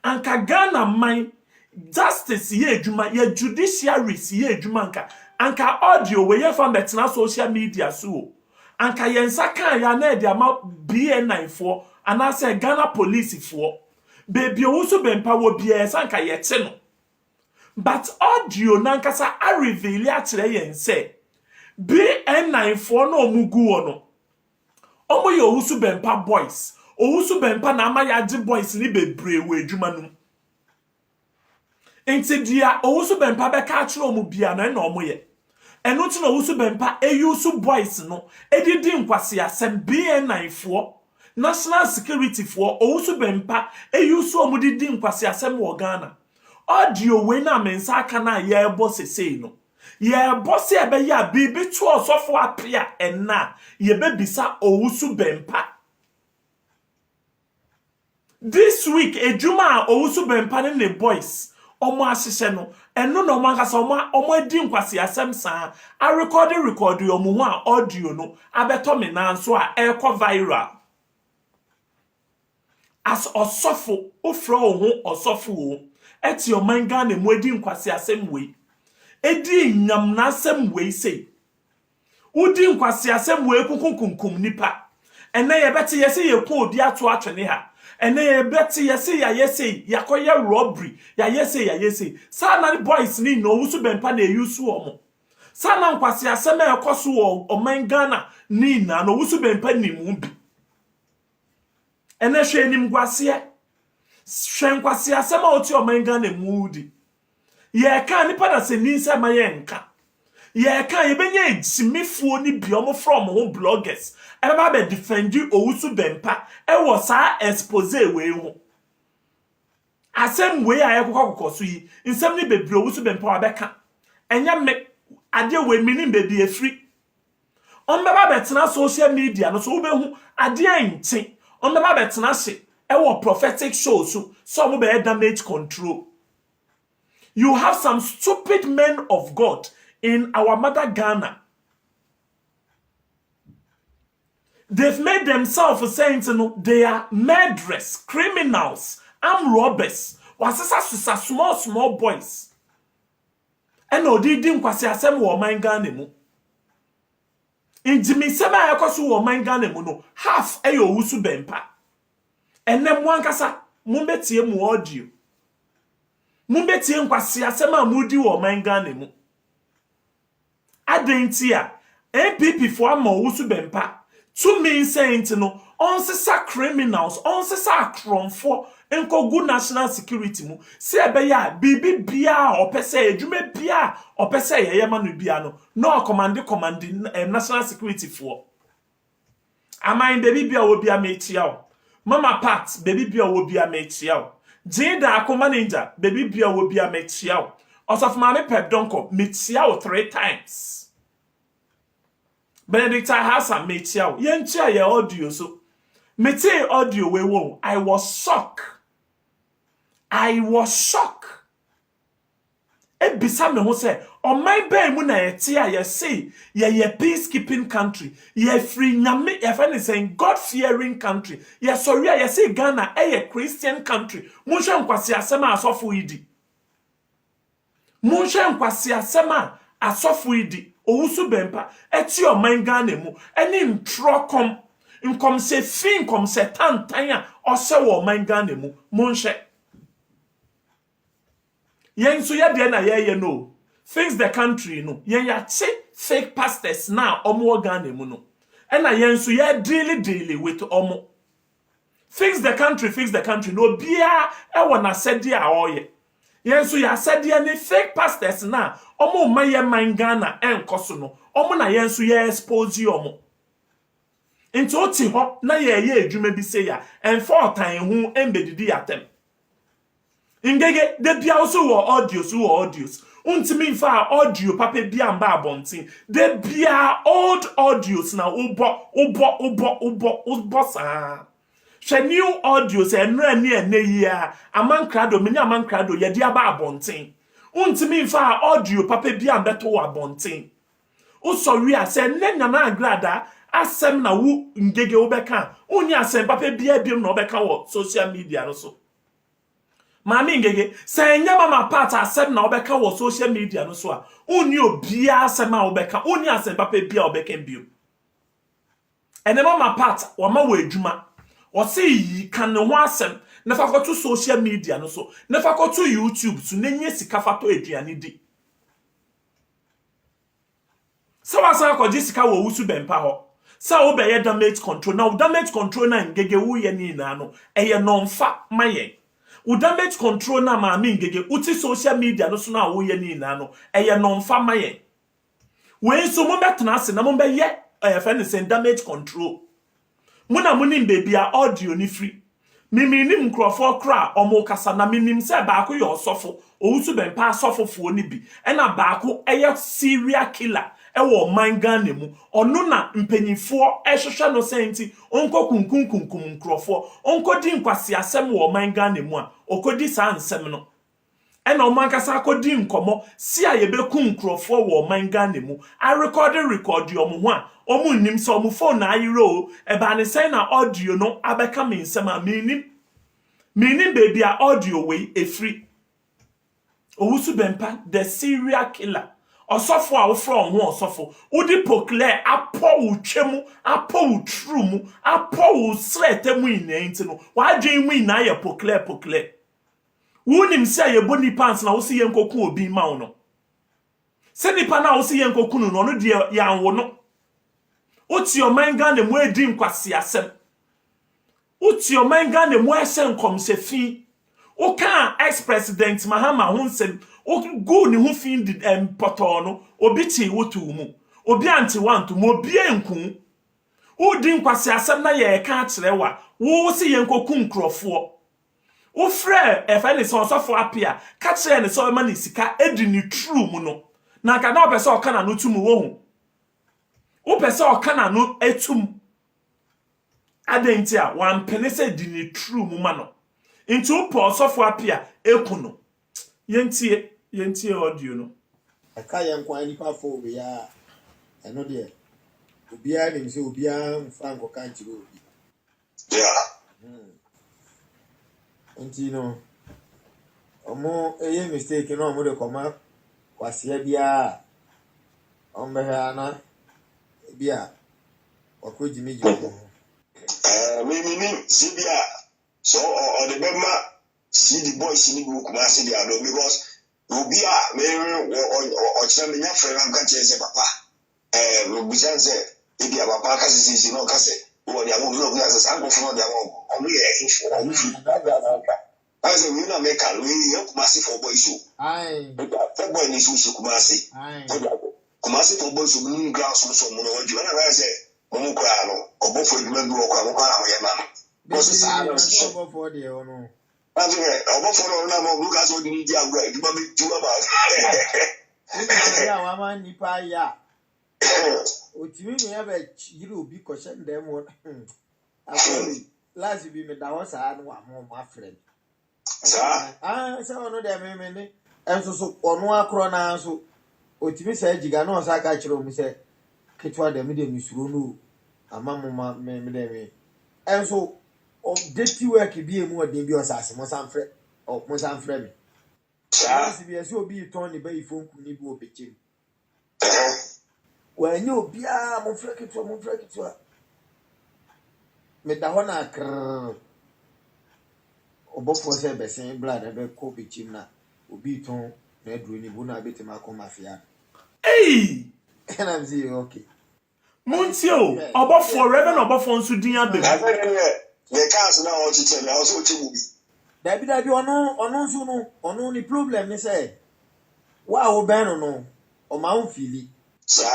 anka Ghana man justice ye adwuma ye judiciary ye adwuma anka audio we ye fa betena social media so anka yensa kan ya na e ama BN9 fo anase Ghana police fo baby owusu bempa wo bia sanka ye te no but audio nankasa a reveal akyere yen say BN9 fo na omugu wo no omo ye owusu bempa boys owusu bempa na amayaje boys ni bebre we adwuma no enti dia owusu bempa be ka akyere omu bia na omo ye eno ti na owusu bempa eyusu boys no edidi nkwase asem BN9 fo National Security for owusu bempa eyusu omudidi nkwase asem wo Ghana audio we na mensa aka na ye boss sesei no ye boss e be ya bibi to osofo apia enna ye bebisa owusu bempa this week ejuma owusu bempa ne boys omo ahihye no eno no mankasa omo adi nkwase asem saa a record omo ho a audio no abeto me na nso a ekọ viral as osofo ofra ho osofo o eti o man Ghana mu edi nkwase asem we edi nyam na asem we sei udi nkwase asem we kukunkunkum nipa ene ye beti ye sei ye ko odi ato atwene ha ene ye beti ye sei ya ye sei yakoye robbery ya ye sei sa na boys ni no wusu bempa na eyusu omo sa na nkwase asem e koso o man Ghana ni na no wusu bempa ni mu bi ene hwe nim gwase hwenkwase asema oti o man Ghana mudi ye ka nipa da se ni se ma ye nka ye ka ye benye ejimifuo ni biomo from ho bloggers e ba be defendi owusu bempa e wo sa expose we ho asem we aye kokokoso yi nsem ni bebre owusu bempa wa beka enya me ade we mini bebi efri on be ba betena social media no so wo be hu ade antin on the betena se ewo prophetic shows so mo be damage control. You have some stupid men of God in our mother Ghana. They've made themselves saints, they are murderers, criminals, armed robbers. Wasisa small boys. And odi di nkwase asem wo man Ghana mu. Injimi sema yakoso wo man Ghana mu no half eyo wusu bempa. Enne mo ankasa mumbetie mu audio. Mumbetie nkwase asema mudi wo man Ghana mu. Adentia NPP fo ama wusu bempa To mean saying no, on sisa criminals, on sisa kromfo, enko good national security mu, se ebeya, bibi bia, or pese, jume bia, or pese, yemanu biano, no commanding national security for. Amain baby bia will be a mate yaw. Mama Pat, baby bia will be a mate yaw. Jada Akoma Ninja, baby bia will be a mate yaw. Osaf Mame Pep Donko, mate yaw 3 times. Benedict Hassan mate yaw. Yentia ye audio so. Mete audio we won. I was shocked. Ebisa me ho say, on my bay mu na yete a ye say, ye peacekeeping country, ye free nyame, ye find saying God-fearing country, ye sorry ye say Ghana a Christian country. Munhwe nkwasi asema asofo idi. Munhwe nkwasi asema asofo idi. Owusu bempa eti o man Ghana mu, eni ntrokom, nkom se fi nkom se tantan a ose wo man Ghana mu. Munhwe yen so ye de na ye no. Fix the country no. Yen ya che fake pastors now omo Ghana mu no. E na yen so ye daily with omo. Fix the country no bia e wona sede a oye. Yen so ya sede ne fake pastors na omo maye man Ghana enkoso no. Omo na yen so ye expose omo. Into oti ho na ye adwuma bi se ya enfo tan hu embedidi atem. Ingege de bia also wo audios untimi fa audio papa bia mba abontin de bia old audios na ubo sa she new audios enra ni eneyia amankrado menya amankrado ye de aba abontin untimi fa audio papa bia mbeto wo abontin usori ase nenya na agrada asem na wu ngege obeka unya asem papa bia biem na obeka wo social media no so. Mami ngege se nya mama part asem na obeka wo social media no so a uni obia asem a obeka uni asem papa bia obeka mbio ene mama part wo ma wo adwuma wo se yi kan ne ho asem na fa to social media no so na fa to YouTube so nenye sika fa to aduane di se wasa ko jisika wo wusu bempa ho sa wo be ye damage control na damage control na ngege wo ye ni na no eye no mfa maye u damage control na ma ngege uti social media no so na wo ye ni na no eye no mfa maye we so mo betena ase na mo be ye friend say damage control muna munim baby a audio ni free mimi nim nkrofo kra omo kasa na minim se baako ye osofo owusu bempa asofofo ni bi ena baako eye serial killer ewo man Ghana mu onu na mpanyifo ehwehwe no senti onko kunkunkunkum nkrofo onko di nkwasi asem wo man Ghana mu a okodi sa nsem no ena o man kasa akodi nkomo si a yebeku nkrofo wo man Ghana mu a record omo ho a omo nnim se omo phone na ayiro e ba ne say na audio no abeka me nsem a minim baby a audio we efri owusu bempa the serial killer osofo a wo from ho osofo udi pokle apo utwemu apo utrumu apo usrete mu inenti no wadwen mu ina ye pokle wunim se ye boni pants na wo se ye nkoku obi ma wo no se nipa na wo se ye nkoku no no de ya wo no uti o manga ne mu edi nkwase asem uti o manga ne mu ese nkom se fi o kan ex-president Mahama Hunsem o go ni hu fin di poto no obi ti wotu mu obi anti want mu obi enku o di nkwase asem na ye ka kire wa wo se ye nkoku nkrofo o frɛ efa ne so sofo apia ka kire ne so ma ne sika edi ni true mu no na ka na opese o kana no tumu wo hu o pese o kana no etum adentia wan pene se di ni true mu ma no into po sofo apia ekuno yentie audio no aka yen kwa nipa fo we ya eno de obia ni se obia mfa nkoka nchiro obi no omo eye mistake no omo de koma kwase bia ombe ha na bia okojimiji me sibia so or the bema see the boys in the group na see the ado because obia me or chira me nya friend am ka che se papa we bi say Ebi ababa ka sisi no ka se wo dia mo no ga se san ko fun dia mo o mo ye info o mo fi I say we na make a we you Kumasi for boys show. Aye. For boy ni show Kumasi. Aye. Kumasi for boys show mun ground so mo no ju na I say mo kra no obo for djuma bi wo kwa mo kwa na mo ye ma no. Because sa no so obo for de o no. I say obo for no na mo Lucas o di dia agura djuma bi djuma ba. Ya wa ma nipa ya. Otimi me ya ba yiri obi ko she ndem wo. Akori last bi me da wo sa no wa mo ma friend. Sa so no de me ni enso so ono akro na so otimi sa jiga no sa ka kire mu se ketwa de me de misuro no ama mo ma me de me enso o dirty work bi emu odin bi osase mo sanfre o mo sanfre me sa si bi ese obi ton ni ba ifonku ni bi obechim wa nyi obi a mo fre ketwa me da ho na kr obofo se besen blood ebe ko bichim na obi ton na eduru ni bu na betima ko mafia Hey! and I'm saying okay Muntio, obofo reverend obofo nso din abe. The cars now o chiche na o so chimu bi. Dabi ono nso no ono ni problem ni say wa wo ben no o ma unfili Sa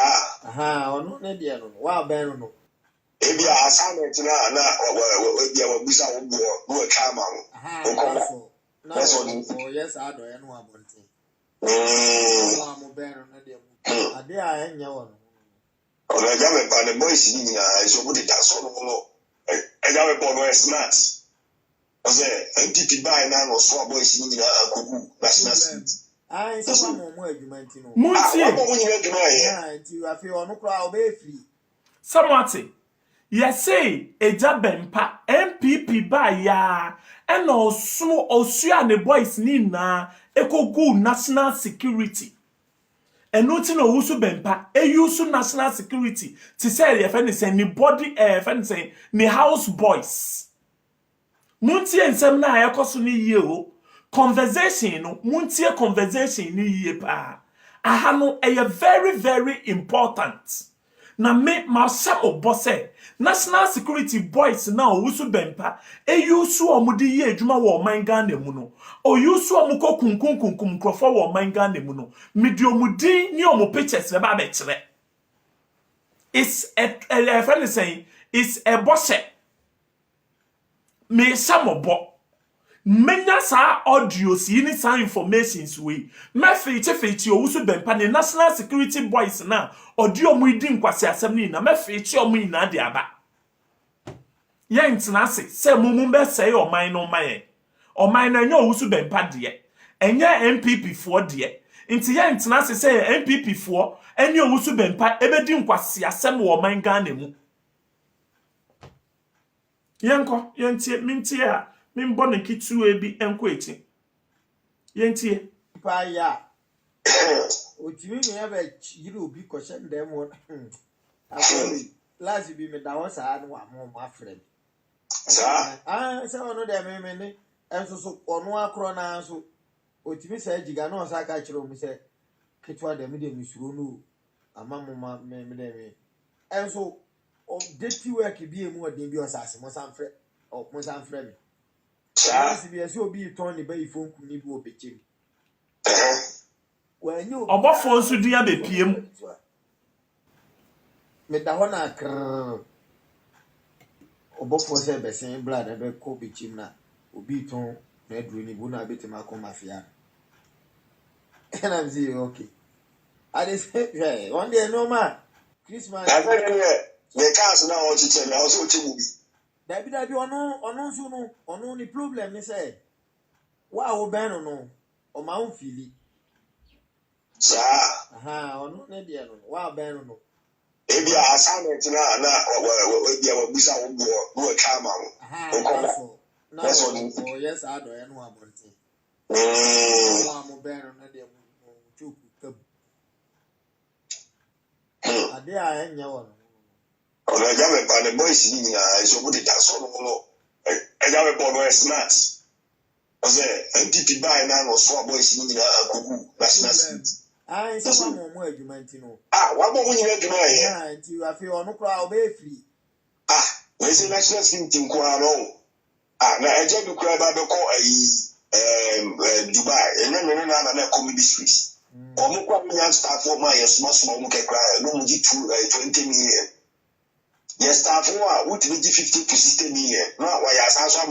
aha ono ne de no wa ben no ebi assignment na we wa bisa wo bo no twa ma wo. aha that's all yes I do no abonte wa mo ben no de mu ade a enya wo no ona ja me pa the boys ni na so bo de da so no ja me pa no smart oze NPP buy na no so boys ni na akogu national street ai so mo adwumanti no Muntie. mo ni adwuma ye nti afi ono kra obe free Samwate. Yese eja bempa MPP ba ya ena osua ne boys ni na ekogu national security. Enoti no wusu bempa eyusu national security ti say ye say ni body say ni house boys. Muntie nsem na ayekoso ni yie o. Conversation no muntie conversation ni yie pa. Aha no very very important. Na me masa obose national security boys na owusu bempa eyusu omudi ye adwuma wo man Ghana mu no oyusu omuko kunkunkunkum krofo wo man Ghana mu no medi omudi ni omo pictures ba be kire is a friend saying is a boss me samobo menya sa audios yini sa informations we me feature owusu bempa ne national security boys na audio mu idi nkwase asem ni na me feature omu ina de aba ye ntina se mumu be say oman no man oman na nya owusu bempa de enya MPP fo de nti ye ntina se MPP fo eni owusu bempa ebedi nkwase asem wo man Ghana mu yenko yentie mintie a mimbo ne kitu ebi enko echi yentie pa ya otimi me ya ba yiri obi ko she ndem wo akori last bi me da wo sa no wa mo ma friend sa se ono de me ni enso so ono akro na so otimi sa jiga no sa ka kire mu se ketwa de me de misuro no ama mo ma me de me enso o dirty work bi emu odin bi osase mo sanfre o mo sanfre me sa si bi ese obi ton ni ba ifonku ni bi obechim wa nyi obofo nso din abepiem me da ho na kr obofo se besen blood ebe ko bechim na obi ton na eduru ni bu na betima ko mafia and I'm saying okay I just say one day no man Christmas the cars now o chiche na o so chimu bi dabi ono nso no ono ni problem ni say wa wo ben no o ma unfili sa aha ono ne de no wa ben no ebi assignment na we dia wa bisa wo bo no twa ma wo aha that's all yes I do no abonte wa mo ben no de mo chuku tab ade a enya wo no ona ja me pa the boys ni na so bo de da so no ja me pa no smart oze NPP buy na no so boys ni na akogu national street I say some more argument no. One more you have to know here. Until I feel no crowd be free. We say national team Kuano. Now I just to cry about the Dubai, and then another comedy Swiss. Omukwamian staff for my small cry, no 20 million. Yes, staff for what 50 to 60 million. Now, why I saw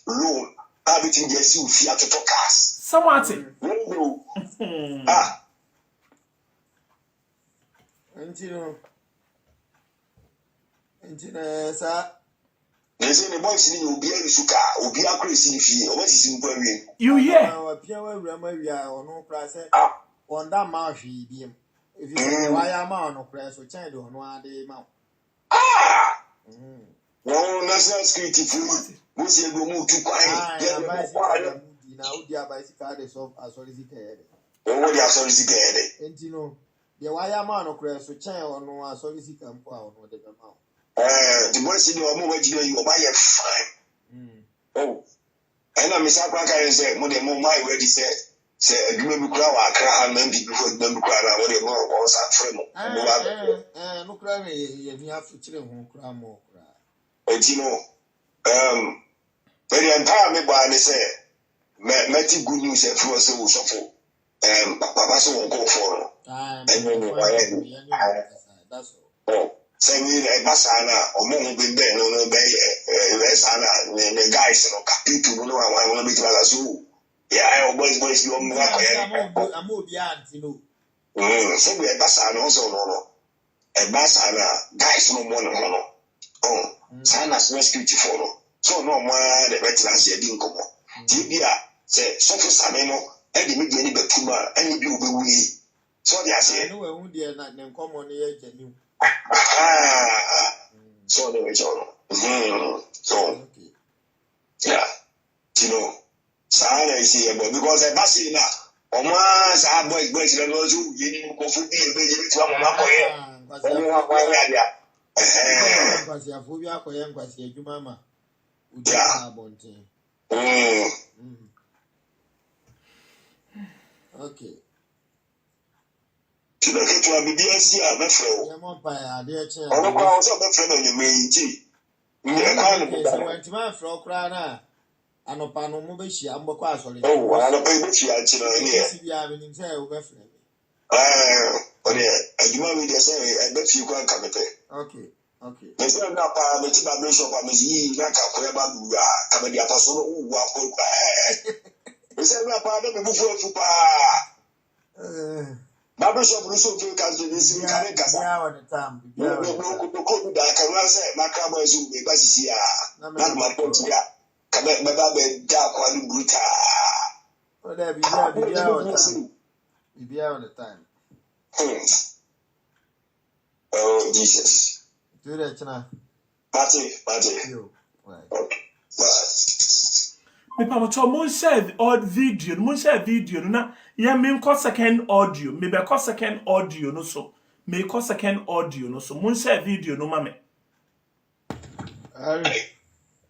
loan, everything yes, you fear to talk us. Somebody. Until sir. They say the boys in you be a suka, will be a crazy fee, or what is in Bury. You hear? No price on that mouth. If you say why am I no price or child on 1 day mouth. No, national security free. What's your move to quiet? Now, dear bicycle, the soft as solicited. Oh, what are solicited? And you know, the why am I no price or child on no solicitor and power or the amount. The boys in your move, you buy a fine. Oh, and I'm Miss Aquaka and said, Money, my ready said, you may be crowd, and maybe before the member crowd, what they more was at Fremo. No cry, you have to chill home, cry more. And you know, very entire me by say, Matty good news at first, so shuffle. Papa so won't go for and then that's all. Send me a Basana or Momo Bay, no Bay, Resana, the guys, no Capito, no one want to be to us. Yeah, boys, you know, I'm more beyond, you know. So we a Basana also, no. A Basana, guys, no more. Oh, Sana's rescue to follow. So no more the veterans here didn't come. Tibia said, Sophie Sameno, and the media any betuma, any you be we. So they are saying, no, I won't dare not them come on the edge and you. So they were so yeah, you know, Sana is here, but because I pass it now, or once I boys, and those who you didn't go for the baby to one of my okay. To look at what the DSC are before. Or no crowds of the friend you may tea. We are going to my flow crana. And no pano mobishi, I'm quite sorry. Oh, I don't pay which you are having in tell with me. But yeah, you might be say, I bet you can't come okay. There's no vibration of a machine like a crab, come the apostle who walk over. It's a part of the before. Barbershop Russo can do this in Canada. No, I can say, my camera is with Basia, not my Pontia. Come back, my baby, dark one, bruta. Oh, there be on the time. Oh, Jesus. Do that, China. Party. Me pamocho mon share odd video na ya me nko second audio me be ko second audio no so me ko second audio no so mon share video no mame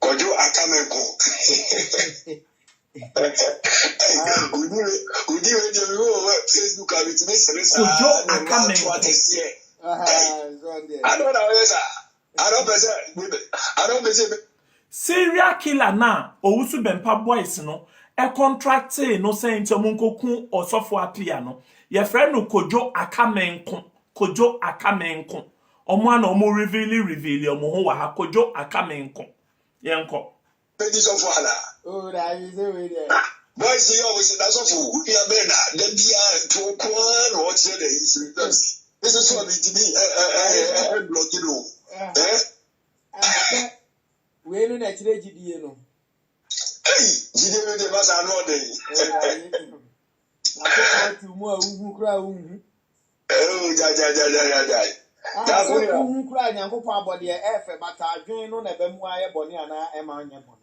Kojo Akamenko Udi Facebook Kojo Akamenko I don't serial killer na owusu bempa boys no e contracte no saying to munkoku osofo apia no ye friend no Kojo Akamenko omo ana omo reveal omo ho wa ha Kojo Akamenko yenko oh that is we there boys you always that's of who ya bena dem bia to kwan o che the issue this is what it be block you know we no na chire gidie no gidie no dey pass no dey na ko mu awu kra wu ja that's what wu kra nyankopon abode efe bata adwen no na bemu aye bone ana e ma anya bone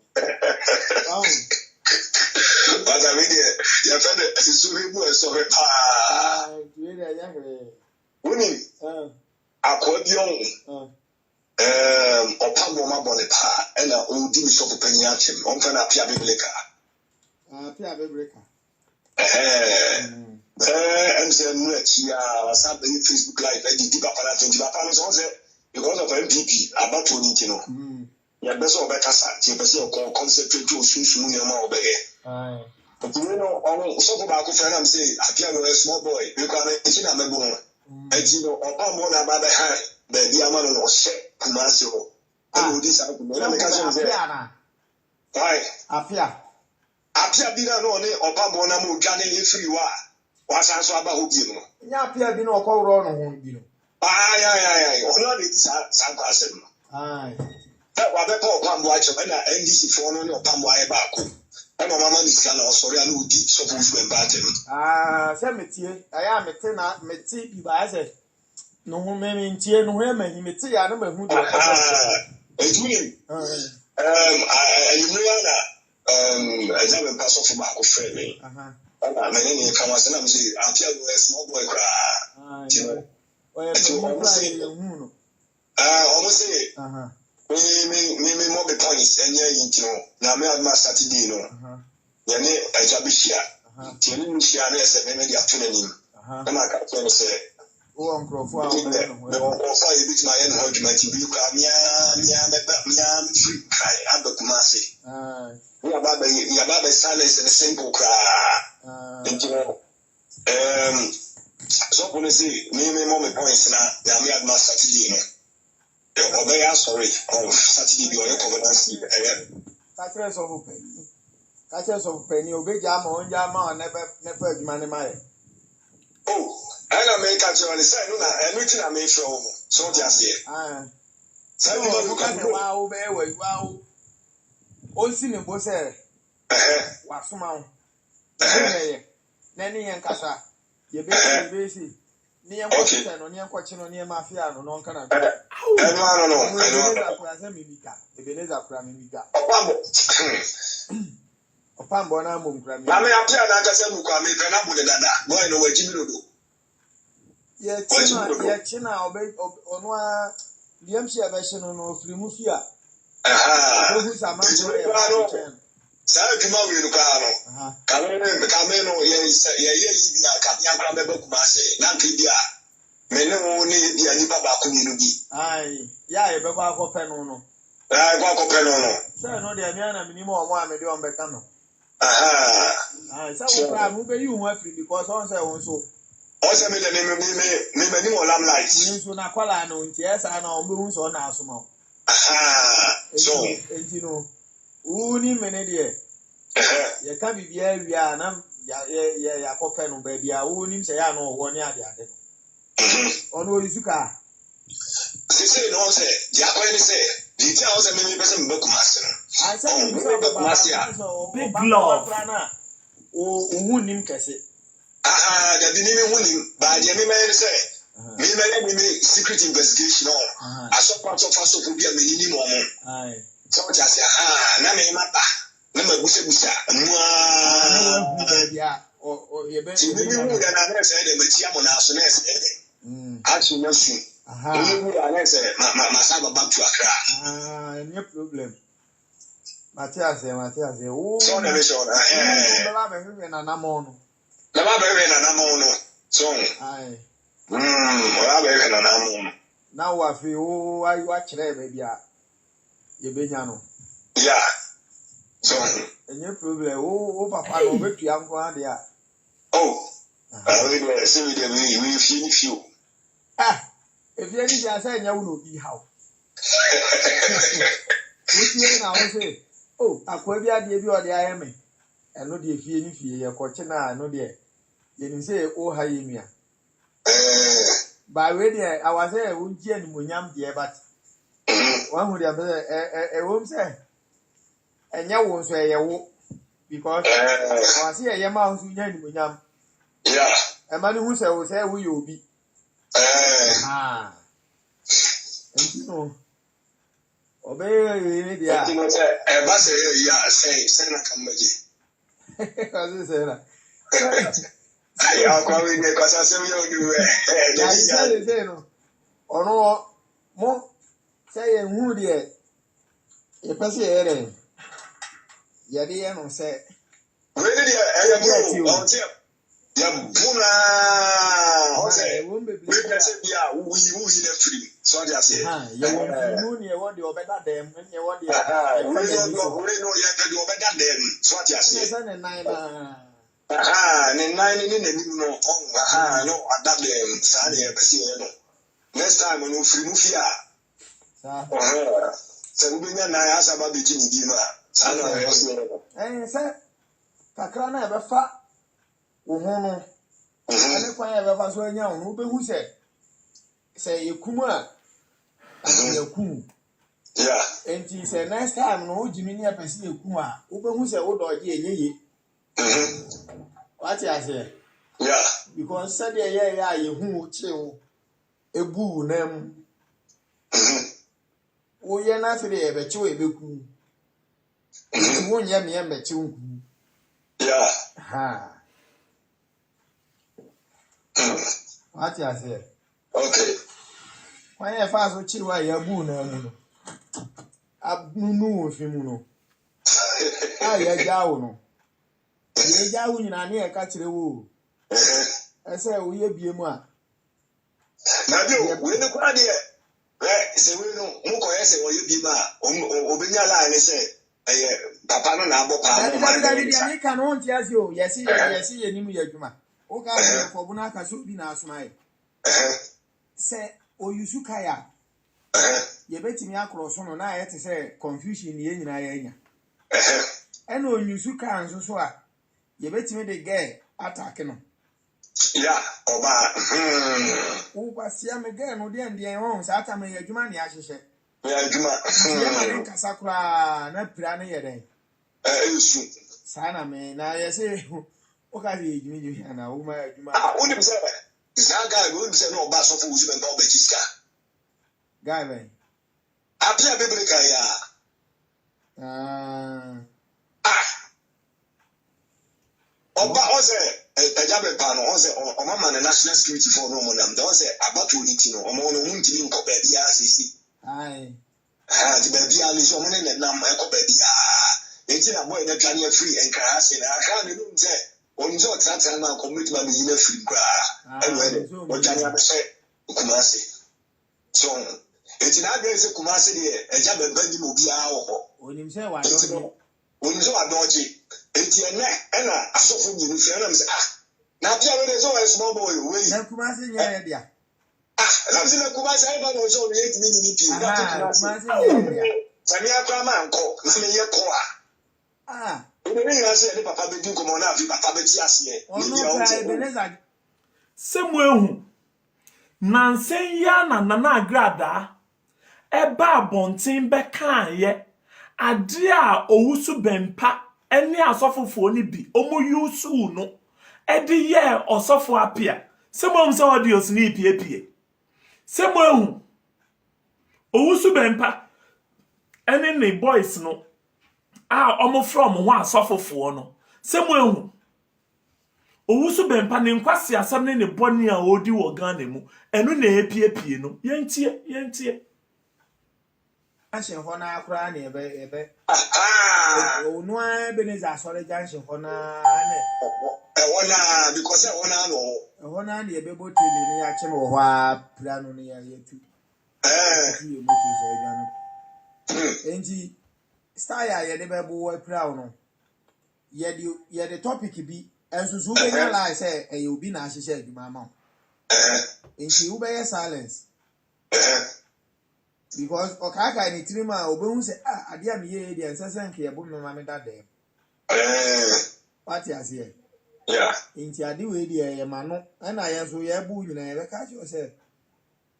but I mean ya fa de sisuri bu eso he pa we dey ya he woni accordion Opamo Mabonipa, and old Dimis of Peniatim, on Apia Biblica. Apia Biblica. I'm saying, Facebook Live, I did Papa because of MPP, about to need to know. Yeah, best of Becassa, Jefferson, concentrate to soon your mouth. But you know, so about I'm saying, I feel a small boy, you can mention a member. And you know, upon one about the high, the Amano or Shep, Kumasio. And this out, why? Apia Bina no, or Pabona Mugani free wa. What's answer about you? Yeah, Pia Bino call Ron, you know. Aye, only this Sankasim. Aye. That was the poor Pam Watch when I NDC for no Pam Wayabaku. And my mama is kind of sorry, I know deep so much about him. Cemetery, I am a tenor, Metty, I said. No, maybe in Tier, no, him, and he met I remember who I have a pass from Marco Freddy. My name come as I'm saying, I'll tell you a small boy cry. Almost say, me more the points, and yeah, now me have my Saturday, no. Yane, I shall be here. Telling Shiana as a memory of tuning. And I can't say, oh, Uncle, for a bit my argument, you come, yeah, free cry, Albert Massey. Yababa silence and a simple cry. So when I say, me moment points now, I have my Saturday. Obey us, sorry, of Saturday, your confidence. Catches of penny, obey Jama, never money. Oh, I make catch on the side, and which I made from so just here. So, wow, wow. All seen in Bosse. Was some Nanny and Casa. You be near Washington or near Cochino near Mafia, no one can. I don't know. Ebenezer Cramimica. Upon Bonamum Cram. I may appear that I said, Mukamu, boy, no way, Jimmy. Yet, China obeyed on Liamshire version of Rimufia. Who's a man? Sarah Camino, Camino, yes, Capia Kumase, Nampia. Men only the Alibaba community. Aye, yeah, Baba Penono. I walk Penono. Sir, no, the Amiana minimum 1 million Becano. Aha, so who be you want because on say also. Also, me the more lamb lights. You should not call on yes, I know moons on our small. Aha, so, you know, Uni Menedia. You can't be here, we are now, ya copeno, baby. I won't say I know 1 year. On who is your car? Say, no, say, Japan say, details and many person book master. I said, big love. Oh, who name Cassie? The name winning by the man say, me secret investigation. I saw parts of us to be a minimum. So I say, Name Mapa, Number Busa, or your best. You know that I said, the Matiamon National. Actually, no see. I said, my back to Accra. No problem. Matthias, oh, so never saw that. The Baby so, now I feel I watch there, baby. You be yano. Yeah. So, and your problem, oh, Papa, no, but you are there. Oh, I will see with them. We finish you. Ah, if you just say, you will be how. What you now say? Oh, I could be at the view of the IMA. And not the if you are coaching, I know there. You say, oh, Haimia. By way, I was there, would you and Munyam, dear, but one would have a room say, and you won't say a walk because I was here, your mouth, you and Munyam. Yeah, a man who said, where will be? Ah, and you know, obey, yeah, a bus, say, Senator. I probably because I said you do. Or no more say who dear. A person here. Yadian say, really, I am you. ya buna ose we pese bia we the free so they say ya won ne won de obeda dem ne won de we no ya de obeda dem so they say ne nine na ne nine ni na nim no no ada dem sa de pese no next time no free mu fia sa se we nya na ya saba be tini di ma sa no ya so se kakra na be fa wo ho no ane kwan ya be fa so anya wo no be hu se yekum a yekum yeah enti se next time no ojimi ni apesi yekum a wo be hu se wo doje enyeye what you say yeah because said ya yehu chewo ebu nam wo ye na se de be chewo ebeku wo nya me me chewo yeah ha what you say okay when you fast so chiwa ya bu na mu no abunu ofimu no ya jawo no ya jawo nyina na e ka kire wo ese wo ye bie mu a na bio we ne kwa de se we no mu ko yese wo ye bie ma obenya la ne se papa no na abo pa mo ma ya ni kan on ti asi o yesi ye ni mu ya dwuma o ka ye fo bu na ka so bi na asoma se oyusuka ya ye betimi akroso no na ye te se confusion ye nyina ya nya ena oyusuka anso so a ye betimi de ge attack no ya oba wo kwasia me ge no de ndien won sa ata me adwuma ne ahyehye ya adwuma ye ma ne kasa kura na pira ne ye den esu sana me na ye se o ka ye adwuma je na wo ma adwuma woni se zaga woni se no ba so fu usu be ba obejiska guy ben apia bebreka ya oba ose ejabe pa no ose o mama na national security for no monam don say about unity no o mo no ntimi nko ba bia sisi ai ti ba bia ni so mo ne na ma ko ba bia enti na boy na twane free enkara se na aka ne no say onzo tratra na community ba mi na free bra anyway o twane abese kumase so enti na ga se kumase de ejabe ba ni mo bia wo onim se wa do onzo adoje enti ena asofo ni nfi na mse na bia we so small boy we na kumase nya ya dia na mse na kumase ai ba no so ni 8 minutes pi na kumase nya ya dia sami akwa ma nko na me ye ko a ni na se ni papa be din ko mo na fi papa be ti ase ni dia o Ebeneza semu ehu nansen ya na nana agrada eba abonten be kan ye ade a owusu bempa ene asofofo ni bi omo yusu no ede ye osofo apia semu se audios ni pie semu ehu owusu bempa ene ne boys no a omo from ho asofofo no semu ehu owusu bempa ne nkwase asam ne boni a odi wo Ghana mu enu na epie no yentie junction ho na akura na ebe onu Ebeneza asore junction ho na ne wona because wona no ho na ebe boteli ne ya che no ho a plano ne ya yetu ye moto se gano enji style ye de bebo wa plano no ye de topic bi enso so be nya la say e obi na ahyehyɛ adwuma ma enji wo be silence because okaka ni trima obehu se ade am ye de ensese nke ye bo me ma me da dem what you say yeah enji ade we de ye ma no na ye so ye bu nyina ye be ka che se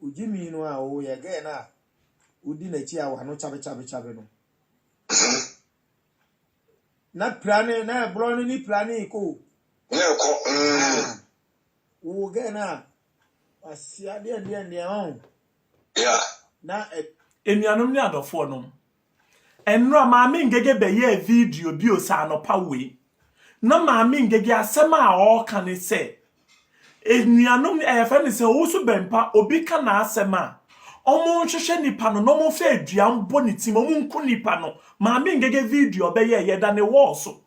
ujimi no a o ye ge na udi na chi a wa no chabe no na plane na bro ni plane ko wo ge na asia de on yeah na enianom ni adofo no enro maame ngege be ye video bi o sa no pa we na maame ngege asem a o ka ne se enianom efe ne se osu bempa obi ka na asem a omo nhwehwe nipa no mo fa aduan bo ne tim omo nku nipa no maame ngege video be ye da ne wo so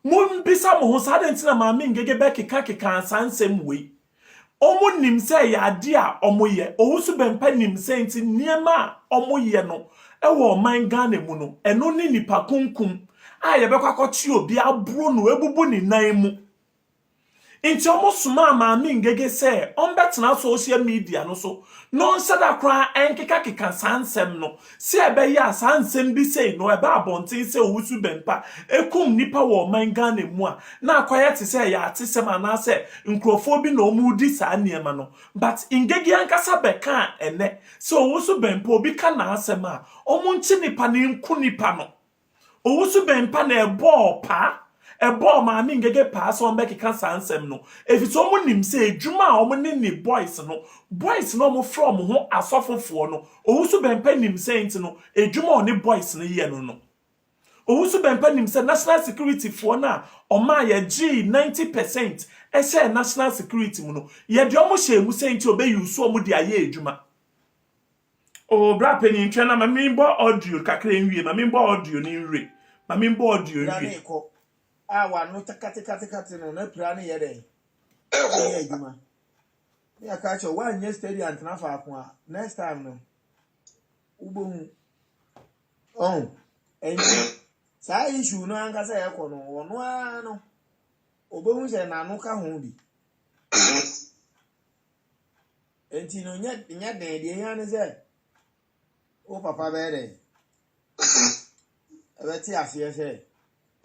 Mun bisa mo ho sade ntina maame ngege be keka sansem we. Omo nim se ya ade a omo ye. Owusu bempa nim se nti niema omo ye no ewo man Ghana mu no. Eno ni nipa kunkum a ye bekwa kwoti obi abro no ebubu ni nan mu. Inti omo suma maame ngege se onbetena social media no so no nsada kra enkeka sansem no se ebe ya sansem bi sei no ebe abonten se owusu bempa ekum nipa wo man Ghana mu a na akwaya te se ya atesem ana se nkrofo bi na omudi sa niema no but ngege ankasa beka ene se owusu bempa obi ka na asem a omo nchi nipa ne nku nipa no owusu bempa na ebo pa ebo maame ngege pa so mbekeka sansem no efiti omo nim se edwuma a omo ne boys no omo from ho asofofo no owusu bempa nim se enti no edwuma oni boys no ye no owusu bempa nim se national security fo na oma ye g 90% ehye national security mu no ye de omo hye mu se enti obeyusu omo de aye edwuma o bra penin twena ma mi bo audio kakra nwie ma mi bo audio ni nwe ma mi bo audio nwie wa no kate no na pra ne ye den e adwuma ya ka cho wa nye stadium na fa ko a next time no ubohu sa issue no anga say ekọ no wono a no obohu se na no ka ho bi enti no nya den de ya ne se o papa be de ebe ti afie se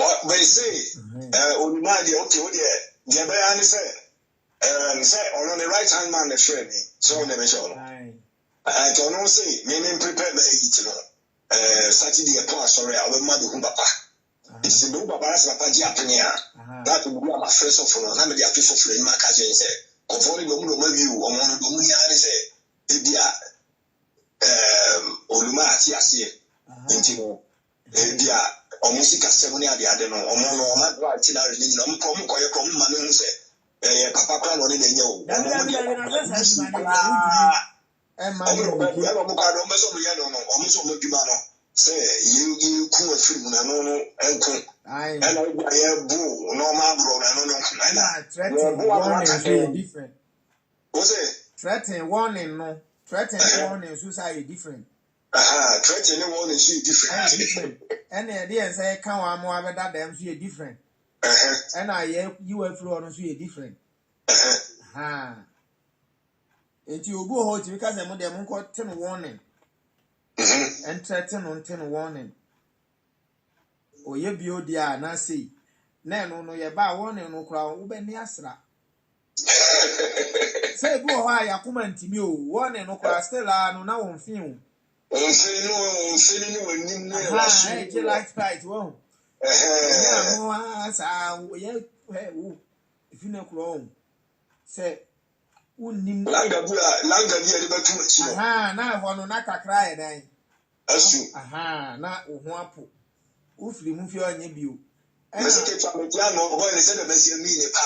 But say, on my dear, okay, the Bayan say, on the right hand man, the friend, so never show. I can also say, meaning prepare the eat, Saturday, sorry, I will mother whom papa. It's the new Baba's Papa Japania. That will be my first of all, I'm the official friend, my cousin said, conforming the Mumu view, or one of the Munia say, Ibia, Oluma, Tiasi, Intimo, Ibia. Omusika semuni ade ade no omo no ma dwa tina re ni no mko mko ye ko ma no se papa kwa no ne nya o omo no ka do me so me ye no omo so mo djuma no se ye ku afiri mu na no enko e na gba ye bu no ma bro na no na threatening warning so different o se threatening warning no threatening warning so say different threatening warning so different and the idea say can one more that them so different and you are flow on so different and you go hold because them dem ko ten warning and threaten on 10 warning o ye bio dia na say na no ye ba warning no kra wo be ni asra say go ha ya kuma ntimi o warning no kra still no na won fin o je like fight won yeah mo sa ye if you no kro say unim langa bia de batu achi no na ho no na kakra e dan asu na oho apo ufiri mu fi onye bio e se ke twa media no ho ne se de besi mi ne pa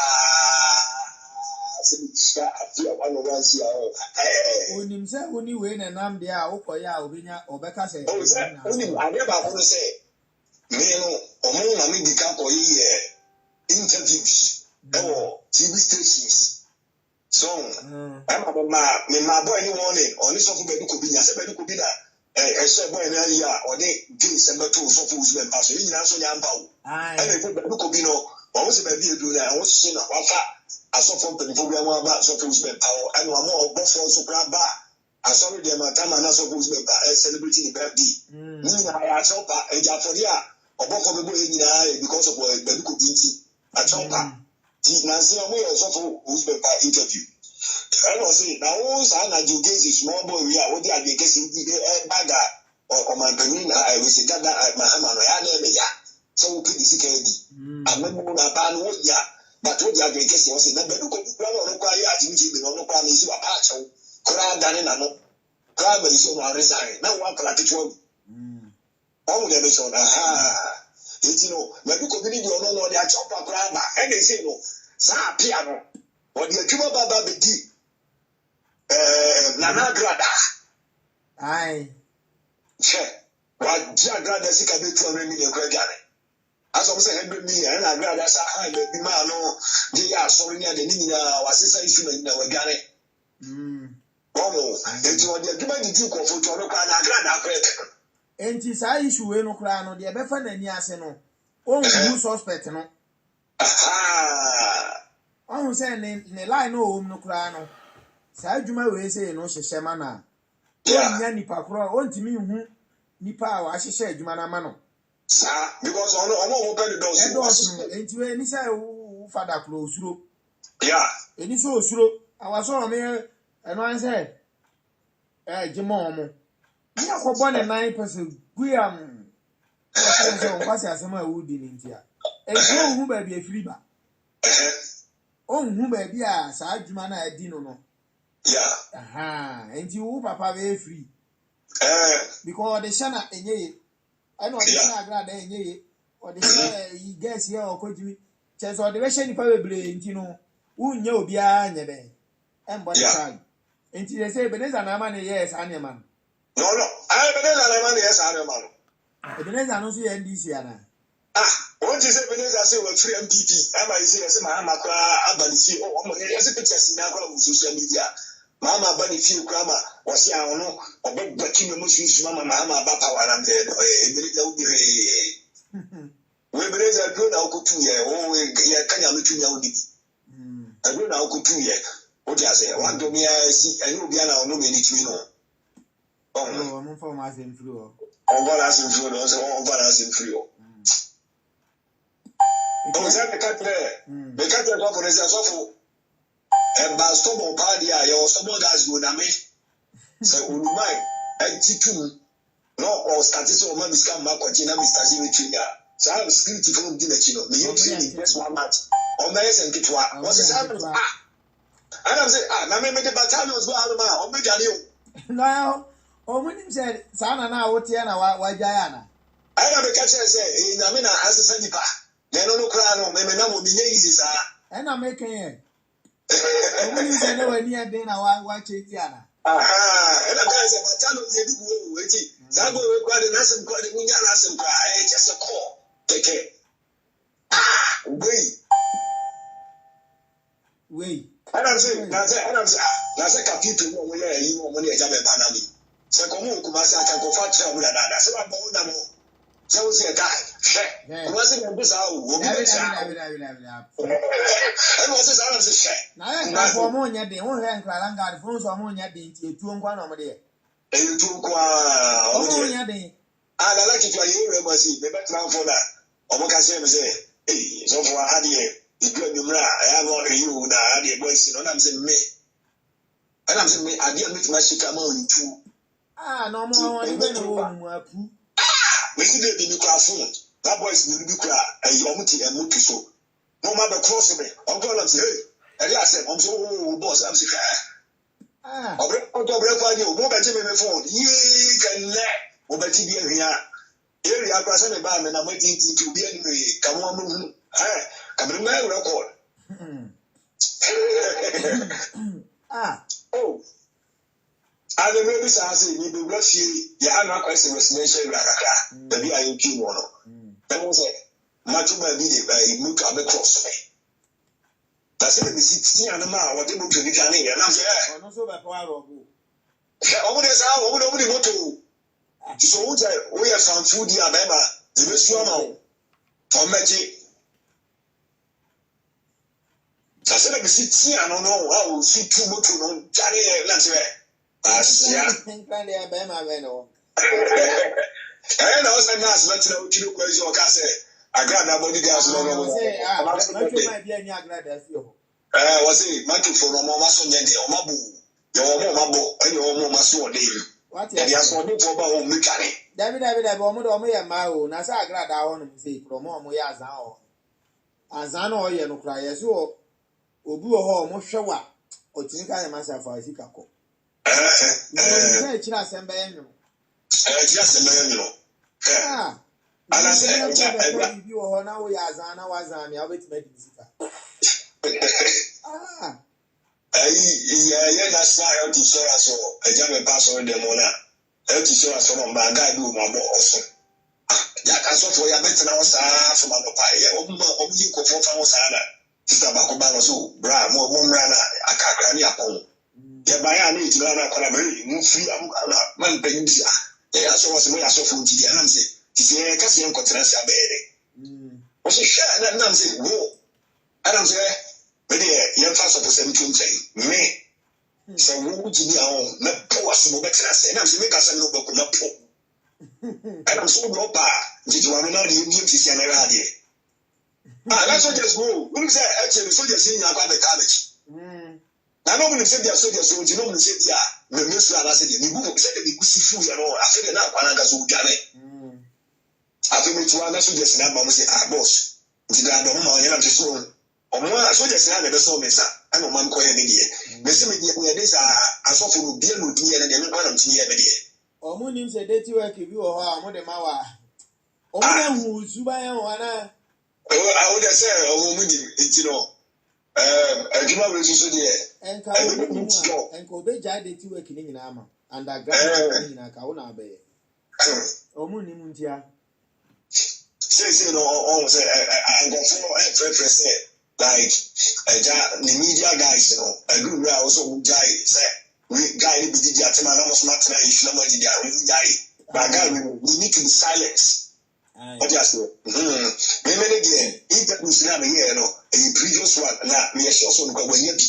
se mi sha afi aba no wan si a onim se oni we na nam de a ukoya obenya obeka se onim ade ba ko se me no omo na me dika ko yi interviews TV stations so I'm my boy any warning on this of bedu ko bi nya se bedu ko bi na ehye boy na ya o de gay se betu so fu usman pass yi nyina so nya mpa wo e na bedu ko bi no o se be bi edu na o se na wafa asofo penifo bi amwa ba so fu usman pa wo and wa mo obofo so kra ba asori de ma tama na so fu usman pa celebrity the birthday ni na ya chopa eja for dia obofo be bo nyina because of bedu ko bi nti a chopa ti na se mo yo so fu usman pa interview I was saying now also na Jugezi small boy we are what they are getting baga or my penina I was that Mahama ya name ya so we this candy and when we are ban what ya but what you are getting was na bedu ko plan no kwa ya jinji no kwa ni si wa pa cho kra dane na no kra ba iso no resign na wa kra pitwo all the mission you know bedu ko bi ni no they are chop kra ba and they say no sa piano or the Juba Baba Bedi Nana Grada. Aye. Che. What Jagrada Sika be 200 million Gregane. as I say, me and I grad as I had the man, they are sorry near the Nina, was his instrument in our Gane. Oh, and you are the given you go for Toronto and I grad. And this issue no crown, the Befan and Yaseno. Oh, who suspect no? Aha! Oh, saying in a line no crown. Sajuma will say no, she shamana. Yeah, Nipa Crow, want to me who Nipa, I should say, Jumana Mano. Sir, because I don't open the doors. And to any say, Father close through. Yeah. And it's so slow. I was on there, and I said, Jimon. Yeah, for 1.9%. We what's as my wood in India. And who may be a free bar. Oh, who may be a Sajumana Dino. Yeah. Aha, and you, Papa, very free. Because the Shana and ye, I know the Shana grad and ye, or the Shana, he guess here or could you chance or the Russian probably, you know, who know behind the bay. And what time? And they say, but there's an amman, yes, animal. No, I have an yes, animal. Ebeneza no so ye NDC ana. What is Ebeneza say we free MPP. I might say say my mama kwa abanisi o mo ye say pictures na kwa social media. Mama abanisi kwa ma wasi ano obegba no musu mama ba power am there. Ebeneza udi he. We Ebeneza do na okutu ye o ye kanya metu nya odi. Do na okutu ye. What you say? One to me see I know bia na ono me ni timi no. Oh, I'm for my same flu. Overlasting fluid, overlasting fluid. Oh, is that the cat there? The cat there for this as awful. And by stubborn party, your stubborn guys would have made. So, would you mind? I too. No, or statistics or maybe scam back what you know, Mr. Jimmy Trigger. So I have a script from Dinachino. The YouTube is 1 match. Or Mason Kitwa. What's his happening? And I'm saying, I may make the battalions go out of my home. Now. Oh, when him said, Sana na Otiana, why Diana? I have a catcher say, in Amina as a Sandipa. Then no crown, maybe no be easy, sir. And I'm making it. When you said, no, near Dana, why Chitiana? Aha, and a guy said, Batano, they do wait. Zago required an assent, quite a million assent, just a call. Take it. Wait. And I'm saying, that's a capital when you want money at Panami. Sekomu kumasi atakofa travel dada se ba bo na mo se wo se guy kumasi mo bisa wo bi be cha e mo se sa na se she na ya for mo nya de wo he nkra nga de fun so mo nya de nti etuo nkwa na mo de etuo kwa o mo nya de na like if you are here si be better for that o mo ka se me say so for adie idu anumra I have all you na adie boys no na me say me and I'm saying me adie me ma shika ma on tu. No more. We see the microphone. That boy is the microphone. And you want to move so. No matter cross me. I'm going to say, hey, and I said, I'm so boss. I'm saying, I'll bring out your breakfast. You won't get me phone. Ye can let over TV here. Here, you are passing by me. I'm waiting to be anyway. Come on, come on, my record. Oh. And the baby says, you will not see the annual question residential Raka, the BIQ one. Then was it, much may be the look at the cross me. That's it, the 16 and a mile, what they would do, and I'm saying, I'm so bad. Over this hour, over the motor. So we have some food here, remember, the best one for magic. I said, the 16 and I don't know, I will see 2 motor on Johnny, that's right. Yeah. And I was a nice letter to you, where's your castle? I got that body gas. Was it Matthew for a moment on Mabu? Your Mabu, and your Mama saw David. What is for about Mikani? David, I want to me a mile, Nasa glad I want to say from Moya Zao. Azano, you know, cry as you Obu or Moshawa, or Tinka myself for a Zikako. Just a man. And I said, you are now, Yazana was on your way to make it. That's why I to show us a German pass on the Mona. I to show us from my guy do my boss. ya ka so for ya betina wo saa from anopa ya obi ko for fa wo saa na sister ba ko ba no so bra mo mra na akakra ni apon ya ba ya na itira na kwala me mu free am man pay dia ya so was mo ya so for dia na say ti ka se enkotra se abere o so sha na say wo adam say me de ya fa so for 720 me so wo ji a on na po asimo betina se na say me ka se no be ko na po adam so no pa ji wa na de ni ti se na radio na soldiers go we say actually soldiers in akwa be college na no mun say dia soldiers so ji no mun say dia me mesu ala say dia ni bu say dia ku sifu ya no afi na akwa na ga so dwane afi me tuwa na soldiers na ba mo say boss ji da do mo ya na ti so omo soldiers na be so me sa ana man ko ya ni die me say me dia dey sa asofo no bia no di ya na dia me ba na mti ya be die omo nim say dey ti work bi wo ha mo de ma wa omo na hu zuba ya wa na I would say omo mu di enti no adwuma we so de enka obe ja dey ti work ni nyina ama underground ni nyina ka wo na be omo ni mu ntia say no on say I go for say like the media guys you know I do where also guy say we guy be the atema na mo smart na issue na mo di we guy but guy we need to be silent. What you say? Me dey interview na me here no a previous one na me sure so no go wanya bi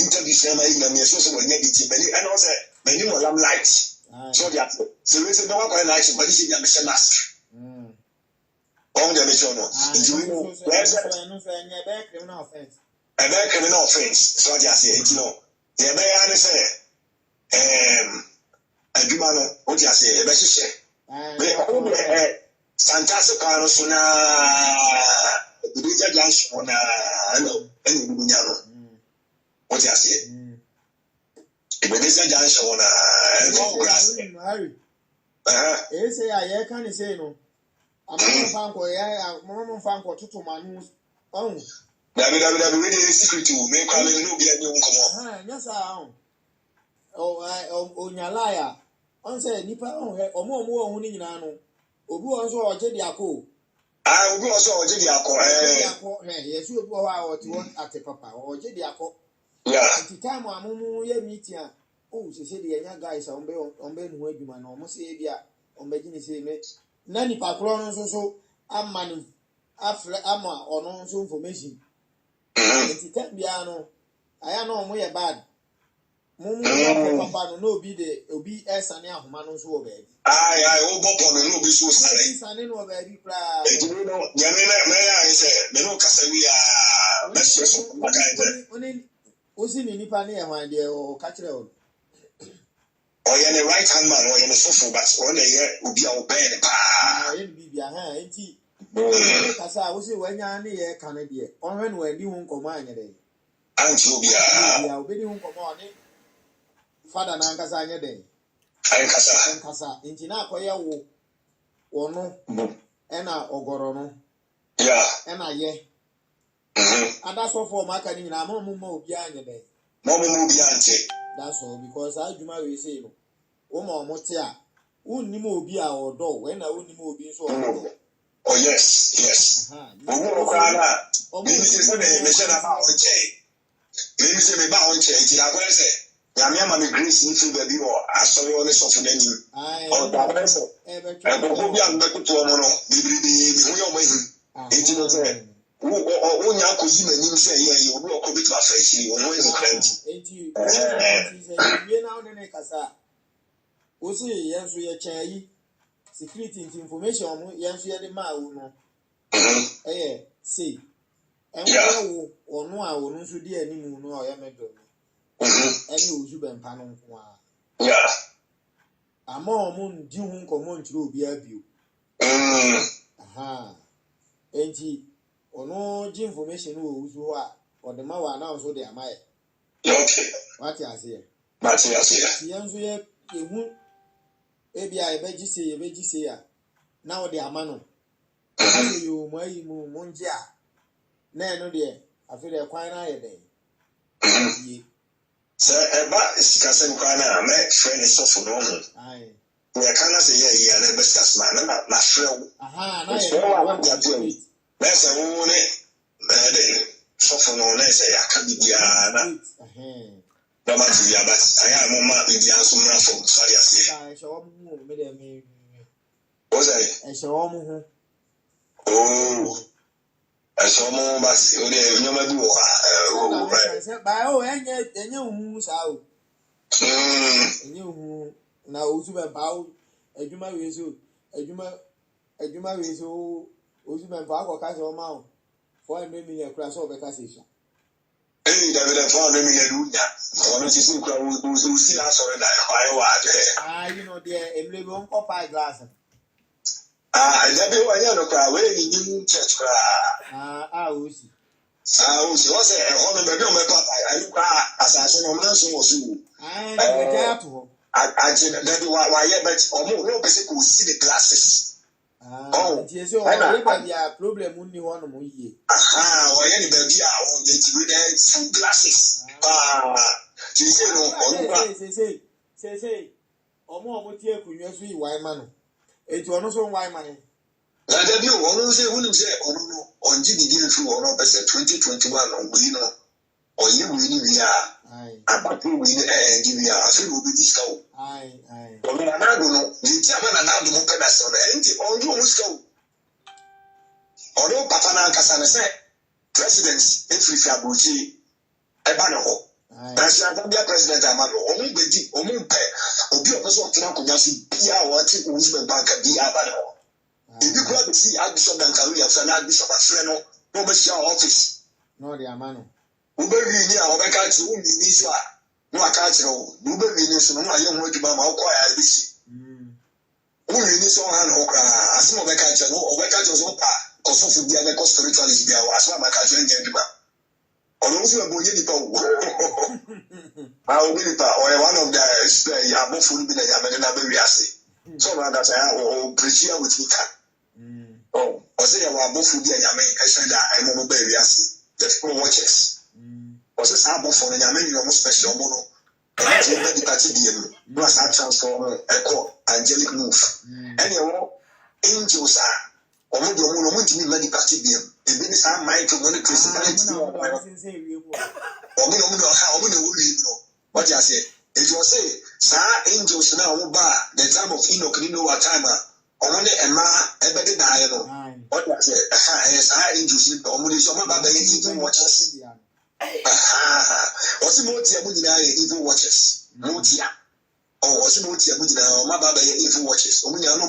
interview na me na me sure so wanya bi ti beli and also many more light so that so we say no one go like but this is the mask on the mission no criminal offense criminal offense so what you say you know the be ya say aduma no what you say e be hye Santas Pano Suna Bija Junction any Bunyano. What you say? Ebenezer Junction grass. Say I can't say no. I'm not Fanko to Manu. Oh, WWE secret to make calling no be a new come. Yes, I own. Oh, Nyalaya. On say Nipa or more winning nano. Obi also ojedi akọ obi also ojedi akọ yes obi o ha oti won ate papa ojedi akọ ti time amumu ye meeting a se de nya guys ombe nu adwuma na omo se bia ombe gini se me na ni pakro no so amani afle ama ono so information ti time bia no aya no omo ye bad mumu papa no obi esane ahoma no so obe o bopo no be so sare sane no obe pra you know ya me I say me no kasa we a message oni osi ni nipa na e hwan de o ka kire o ye the right hand man or ye the sofo but on ye obi a obey pa ye bibia ha enti kasa osi wanya na ye kan de onhwe no andi hu nkomo anya de anti obi a obedi hu nkomo ni fada na nkasa anya de nkasa enti na akoye wo wono ena ogoro no ena ye ada so for maka ni na mo obi anya de mo obi ante that's all because adwuma we say no wo ma omote a unni mo obi a odo we na unni mo obi so odo oh yes owo kwa na me say me share ba o che me say me ba o che ti la kwa say ya me ama me grace ni fi baby o asori o le so fun ani o da ba so e ko bi an be ko to mo no bibi mi hu yo mo hin e ti no say o nya ko yi manim say ye obi o ko bi to afreshi o mo hin krant e ti we na o ne kasa o si yen so ye chai security information mo yen so ye de ma wo no say en wo no a wo no so di animu no o ye medo any oju be mpa no nko a ama omo ndi hu nkomo ntiro obi abio enti ono ji information wo uzu ho a o de ma wa na so de amaye what you say yanzu ye ehu ebia ebeji se ya na o de ama no yo mo ayi mu monje a na eno de afi de kwan na ye de so eba sikasem kwa na me friend so for no We can't say yeah, and best as man, not shrill. Aha, I want to do. That's a woman. Soften on say I can be Diana. No matter ya, but I am on my Bibian Sumra from Sadia. I shall me. Was I? I shall Oh, I saw more, but you never do. By oh, and you moves out. And you now also about a Juma Rizu, a Juma Rizu, Uzuman Pago Castle Mount. 400 million crash over Cassation. Hey, David, 400 million. I want to see who see us or I you know, dear, a little pie glass. I never know crowd waiting in church. I will see. I was a woman, no, my papa. I look assassin on Nancy was you. I did that why, but almost no person could see the glasses. Yes, you are problem only 1 more year. Aha, why any baby are the sunglasses. Say, or more here could you see why man? It's one also why money. Let you one say, who say, on Jimmy didn't through or 2021 on Wino, or you winning the about to win and give you a few will be discount. I don't know. The chairman and now the Mopedas on the empty on you must go. Although Papa Casana said, presidents, if we are Bucci, a banner. That's your president Amado, only Betty, Omumpe, Obi also Trump, Yasi, Pia, or Tip Wisman Bank, Dia Banner. If you could see Addison and Career, and Addison Freno, no Monsieur office. No, the Amano. Uberi ni a obeka ti umi ni so a no aka kire o uberi ni so no aye ho aduma ma okọ ya bisi umi ni so han ho kra asimo obeka kire no obeka kire so pa kosofu bia na spiritualist bia o asima ma ka kire nje aduma ono so ebo ye nipa o obi nipa o one of the ya bofu bi na ya me na be wiase so na that o preach with me kan o say ya wa bofu bi ya me e say da e mo be wiase the people watches. Was a sample for the Yamini special mono. I told the party being plus I transform echo angelic move. Anyway, angels are only the one who to be many party being. The business I might to money Christianity or what you say. It was say, Sir angels now bar the time of Enoch, you know what time only a ma ever did I know. What was it? Sir angels, only some of the even watches. What's the motive evil watches? Motia. Oh, what's the motive? My baba evil watches. Only no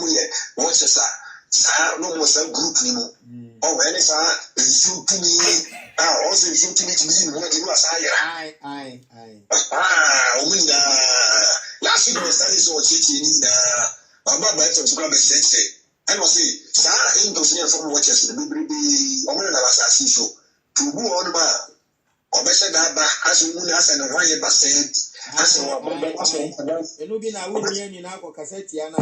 watches are no more some group anymore. Oh, when it's shooting me. Also shooting me to be what you was higher. Aye. Only last week was studies or teaching my baba to grab a set. I was say, sir, in those near from watches, the baby, only I was asking so. To go on my Obesa Daba as a woman as an Orion Basset, as a woman. And looking at women in our Cassetiana.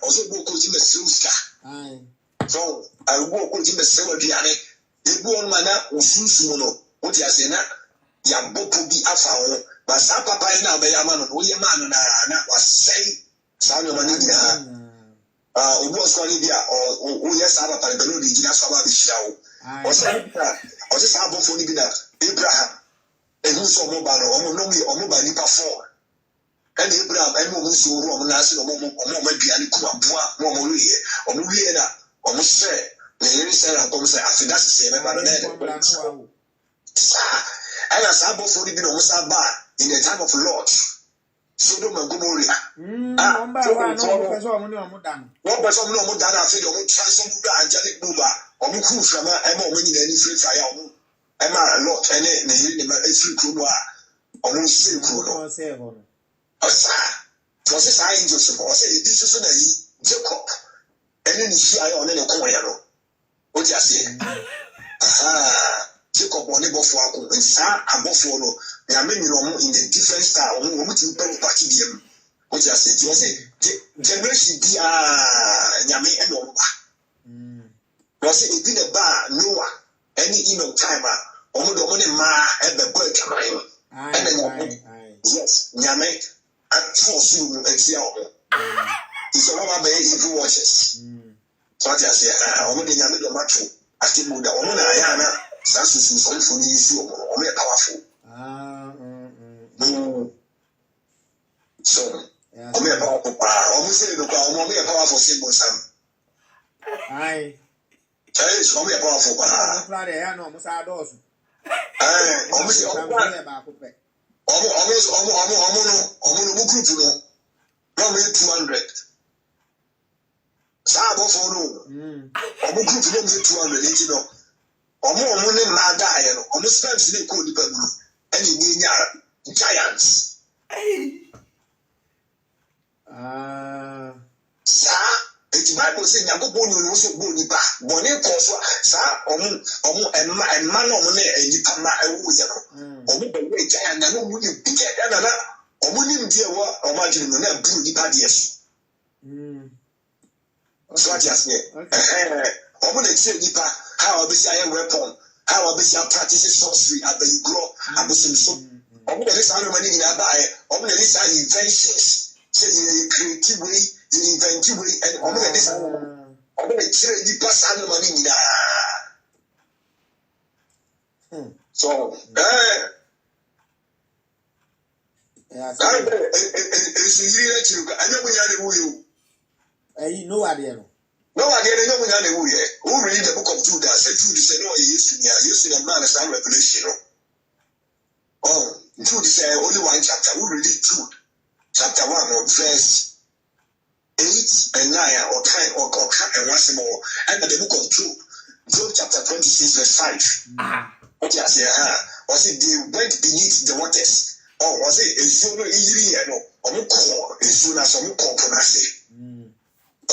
Also, go to the Suska. So I walk with him the Severiani. The one manner was Susuno, what you say now. Yambopo be a foul, but Sapa Pina Bayaman, William Manana was say, Samuel Manina. Was Olivia or yes, I'm a Palbello, just about the show. Or just have for Abraham, and who saw mobile or mobile nipa 4. And Abraham, and who so wrong, last or moment, and Kuba, or Moria, or Muriena, or Moshe, the Sarah Thomas, after that's the same about that. And as I bought for the Osaba in the time of Lord. Sodom and Gomorrah. One person no more than I feel on transform angelic mover or Muku from Emma winning any free fire. Emma a lot and a free Kuma or no silk. Was this angels or say this is a Jacob and then she on any corner. What you say? Jacob or neighbor for and Sir and Buffalo. There are many in the different style. Who to pen party them. What you say? You say generation be Yami and Oba. Was it been a bar Noah any email timer or the money ma at the bird time? And then yes, Yame at force you and see It's a woman by evil watches. So what I say, I'm going to get a macho. I think the woman I am. That's some for the issue. I'm powerful. So, I'm powerful. I'm saying the powerful symbol. Aye. Chinese, I'm powerful. I'm glad I know Musa Dawson. Almost group, no, 200. Sabo for no. Group 200, no. Money die, almost spends in cool dependent. Any giants. Sir, it's Bible saying, I go born you also bony back. Bonnie Coswa, sir, and man on me, and you come out. Or giant, and no would you pick it, or wouldn't dear what, or imagine the name blue yes. So I just say, I'm going to say, how I be a weapon, how I be practices sorcery, I be grow, I be some. I'm going to listen to money in a buy, I'm going to listen to inventions, say in a creative way, in inventive way, and I'm going to listen. I'm going to trade the person money in a. So, it's really true. I know we are the you know idea. No, I didn't know who read the book of Judas. Jude said, no, he used to the man as a revelation. Oh, Jude said only one chapter. Who read it? Jude, chapter 1, verse 8 and 9, or 10, or and once more. And the book of Job, Job chapter 26, verse 5. What you say? Was it they went beneath the waters? Or was it a solo easily? Or no call, a soon as some call pronounce.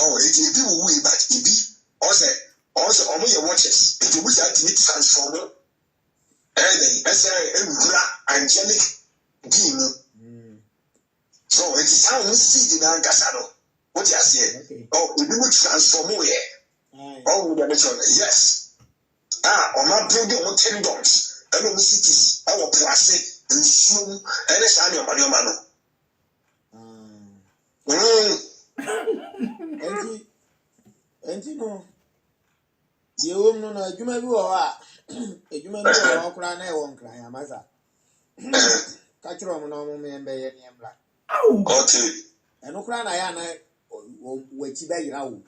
Oh, it will be, but it be also all your watches. It will be transformer. And then, angelic being. So it is how we see the Nagasano. What you say? Oh, we will transform here. Oh, yes. On my building on 10 dogs. And on cities, our place, and soon, and a son of Mariomano. Enti no the home no adwuma bi wo a adwuma bi wo kra na e won kra ya maza ka kiro mo no mo me mbe ye ne mla okay eno kra na ya na wachi ba yira wo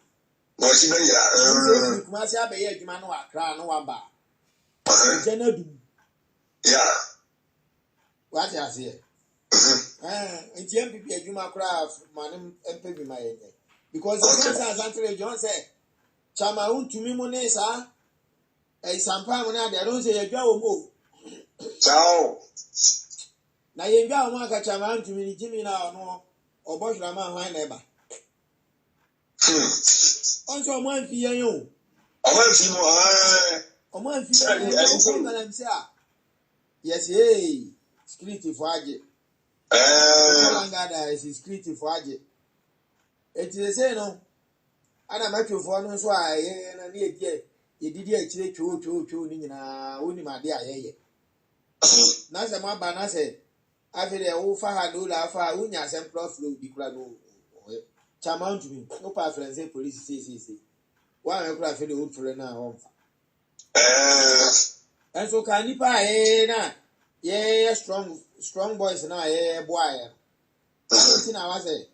kuma si abe ye adwuma no akra no wa ba jenadu yeah what you say enti MPP adwuma kra manim MPP ma ye because the person Anthony John said, Chama untumi mo ne sa sampa mo na de don't say yedwa wo mo. Ciao. Na yedwa wo aka chama untumi ni jimi na ono obohwra ma hwan na eba. Onso mo anfi yan yo. Omanfi mo Omanfi yan yo ko na mse a. Yes security for age. Langada is security for age. It is say no. Ana matwofo no so a ye na ne edidi akire two ni nyina woni ma de ayeye. Na se ma ba na se afere wo fa ha do la fa wonya sem flow bi kura no. Chama ntumi no pa friends police say. Wa me kura afere wo fure na ho mfa. Enso ka nipa na ye strong boys na ye boy. Enti na wa say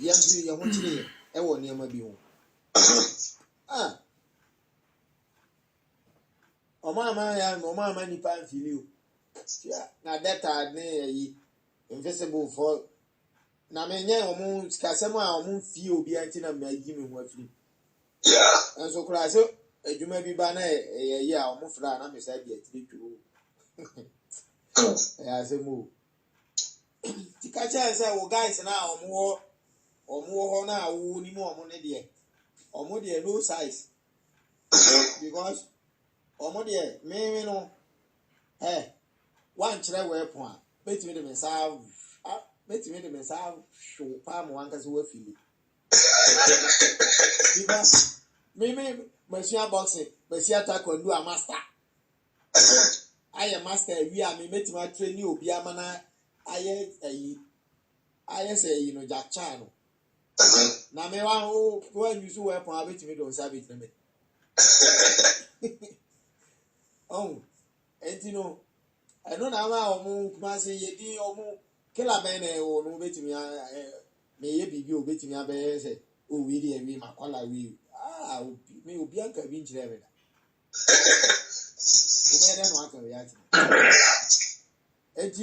yampi ye ho kire e wo ne ma bi ho. Oma nipa mfili o. Na data ne yi invisible for na menye omu sikasem a omu fi obi anti na magi me ho afiri. Yeah. Enso kura so adwuma bi ba na ye a omu fra na me sa bi atiri turo. Ya se mu. Tikacha say wo guys na omu ho na wo ni mu omu ne de. Omu de no size. Because omu de me no one chere weapon a betimi de me sa show pa mo anka se wa fili. Because me machine boxing, machine taekwondo a master. I am master we are me betimi train obi amana aye say Jack Chan. Na me wa o use weapon abetimi don sabit na me. Oh, no. I don't know how Kumasi ye omu killer bene o no betimi me ye bibi o betimi abe say o we dey we makwala we me obi anka bi nkyere me da. O be dey no aka we ati.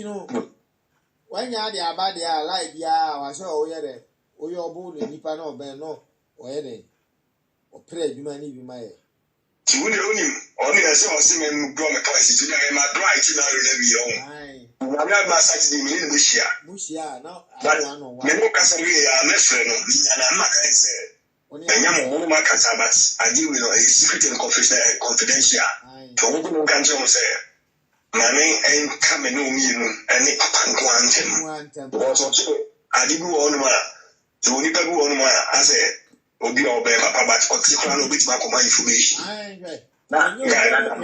No. When you dey aba dey like bia wa so o ye dey o ye obo ni nipa na oben no o ye dey o pray adwuma ni bi ma ye. Oni ese o se me go me class ti na me ma drive ti na re bi yo. Na me ma Saturday me ni bushia. Bushia na I no me no kasa we ya me frɛ no na ma kan se. Enya mo ma kasa but I deal with a secret and confidential. To wo no kan che mo se. Na me en ka me no mi no ene papa nko antem. Because adi bi wo no ma. To ni pa bi wo no ma ase obi obe papa but particular no bit ma come information. Na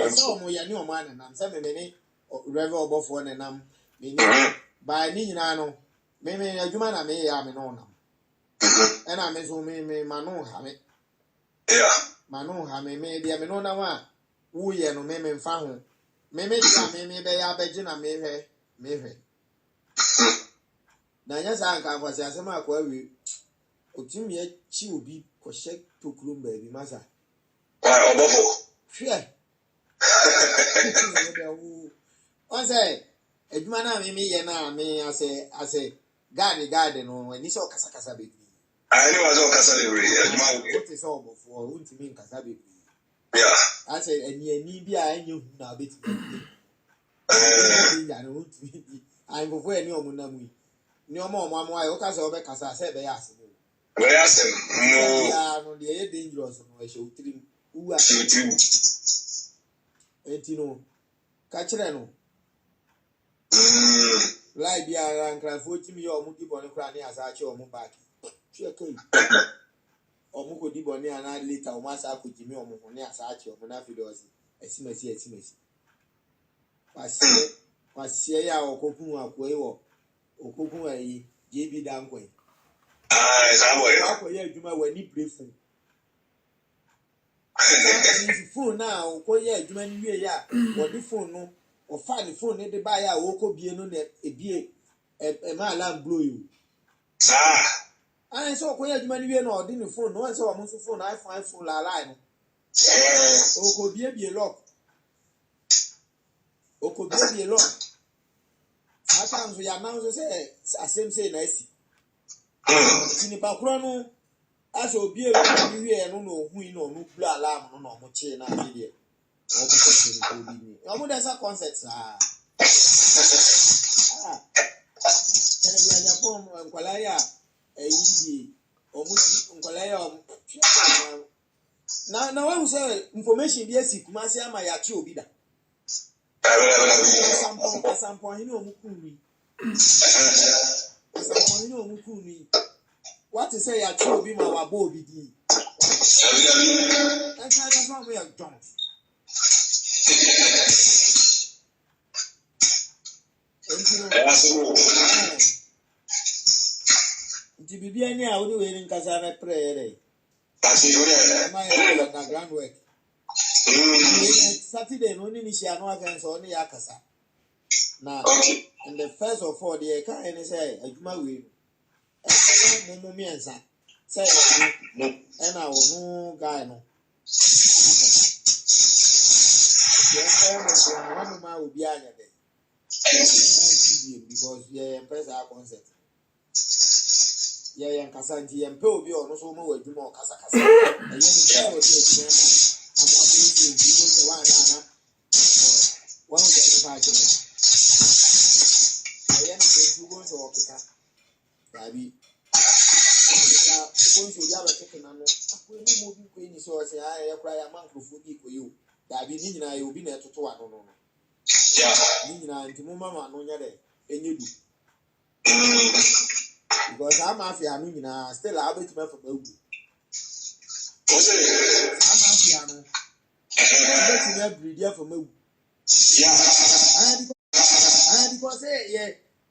so mo ya ni o ma na se me ni revel obofo na nam me ni ba ni nyina no me adwuma na me ya me no nam e na me so me ma no ha me ma no ha me dia me no na wa wo ye no me mfa ho me dia me be ya beji na me hwe na nya sa nka kwasi asema akwa wi otimi ya chi obi ko shek tokuru mba bi masa obofo hwe on say adwuma na me ye na me ase guard no ani so kasa be ani wa so kasa le re adwuma wo what is all before untimi nkasa be ase ani bi a enye hu na beti ya no untimi ai before ani omunamu ni omo ayo kasa obe kasa se be ya ase we ase mo ya no de dangerous no e show trim uwa etino ka kire no lai bia nkrafo timi yo mu dibone kra ni asa ache omu back hwe kai omu ko dibone ana later o ma sa ko jimi omu ho ni asa ache omu na fidosi esimesi pasie ya okokun akoi wo okokun ayi jebi dankwen akoye adwuma wani brefun phone now okoye adwuma ni wie ya wodi phone no o fa ni phone ni de ba ya wo bie no na ebie e ma alarm blow you so okoye adwuma ni wie na odi ni phone no so o mo so phone iPhone la line no o bie lock o bie lock ata nso ya na nso say asem say na asi ni pa kro no asa obi e ni wie no no hu ino no blue alarm no no mo che na ade de o bo ko bi ni o mo desa concept tele ya pom nkwala ya eyi o mo nkwala ya na wa say information bi asi kuma se ama ya che obi da asampon ni o mo kunwi asampon ni o mo kunwi what is say ya che obi ma wa bo obi di and I don't know where John nti bibi ani a woni we ni nkasa na prayer dey my ground work Saturday no ni shi anu aka so ni ya kasa na and the first of all the ka any say adwuma we mo miensa say na wonu guy no one ma obi anya dey because press our concept nkasa nti mpe obi ono so mo wadwuma o kasa enye ni so o dey amo appreciate you say one na one of the five enye ni so go so okika dabi ko so ya ba tekena no ko ni mo bi ko ni so say ya kura ya mankrofo bi ko yo dabi ni nyina ya obi na etoto wa no ni nyina nti mo mama no nya de enye du because I'm afia no nyina still I bet me for bagu I'm afia no bet me breed for magu and because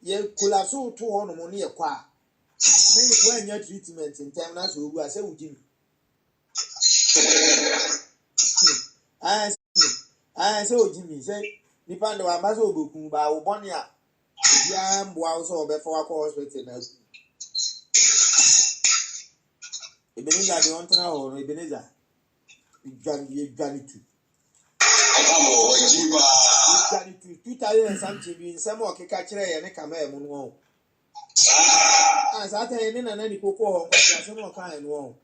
ye kula so to ho no mo ne ye kwa na when your treatment in time na so ogu ase wudi mi I say oji mi say nipa ndo amba so oboku ba wo boni a bia mboa wo so obefa wa hospital na Ebenezer de ontena ho Ebenezer Igani Amo Jiba. Igani 2000 something bi nsem o keka kire ye ne kama emu no. Ah sa ta ye ne na ni koko ho nsem o kan enu ho.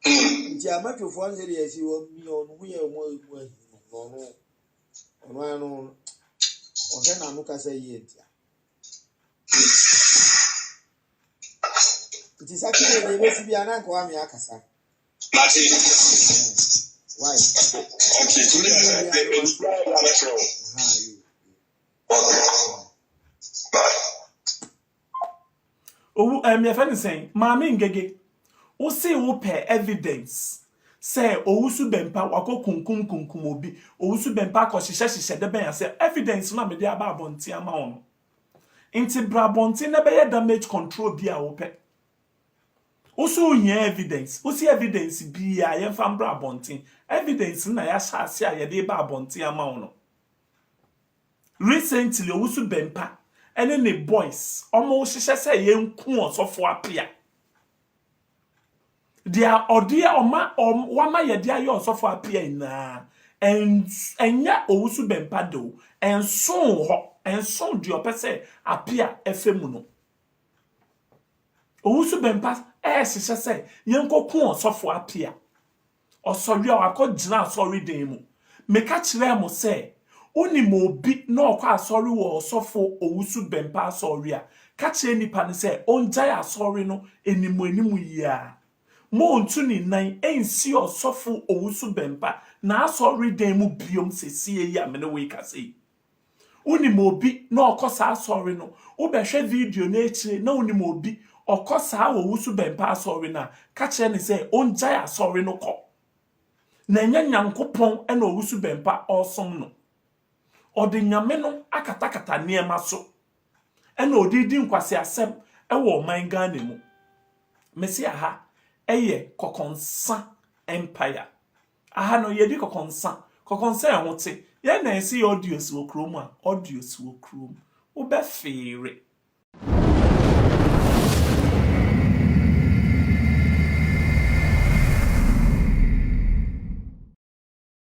Nti amatofo nse de yesi wo mi onu ye mo egu onu o se na no kasa ye ntia. Nti sa kire de be si bia na nko ami akasa. Mati. Why? Okay, today I me friend saying, Mami ngege, o say wo pe evidence. Say owusu bempa wako kunkum obi. Owusu bempa ko hihye de ben ya say evidence na me de aba abonti ama ono. Inti bra bonti na be damage control bi a wo pe. Also here evidence. O see evidence bi a ye fam bra bonti. Evidence na ya shase a ye de ba bonti ama ono. Recently owusu bempa ene ne boys omo hihye say ye nku osofo apia. Dia odia wama ye dia ye osofo apia na enya owusu bempa do enson dio pese apia efemu no. Owusu bempa hihye say ye nkoku osofo apia. Osori a wako gina asori den mu. Meka kire mo say oni mo bi na okwa asori wo osofo owusu bempa asori a ka kire nipa ne say onjai asori no enimu ya. Mo ntu ni nan ensi osofo owusu bempa na asori den mu biom sesie ya me ne we ka sei. Oni mo bi na okosa asori no wo behwe video na ekire na oni mo bi okosa owusu bempa asori na ka kire ne say onjai asori no ko. Na nya nyankopon ena owusu bempa osom no. Odi nyame no akatakata niema so. Ena odidi nkwase asem ewo man Ghana mu. Mesi aha eye kokonsa empire. Aha no yedi kokonsa. Kokonsa ehote. Ye na esi audios wo krom a audios wo krom. Wo be fere.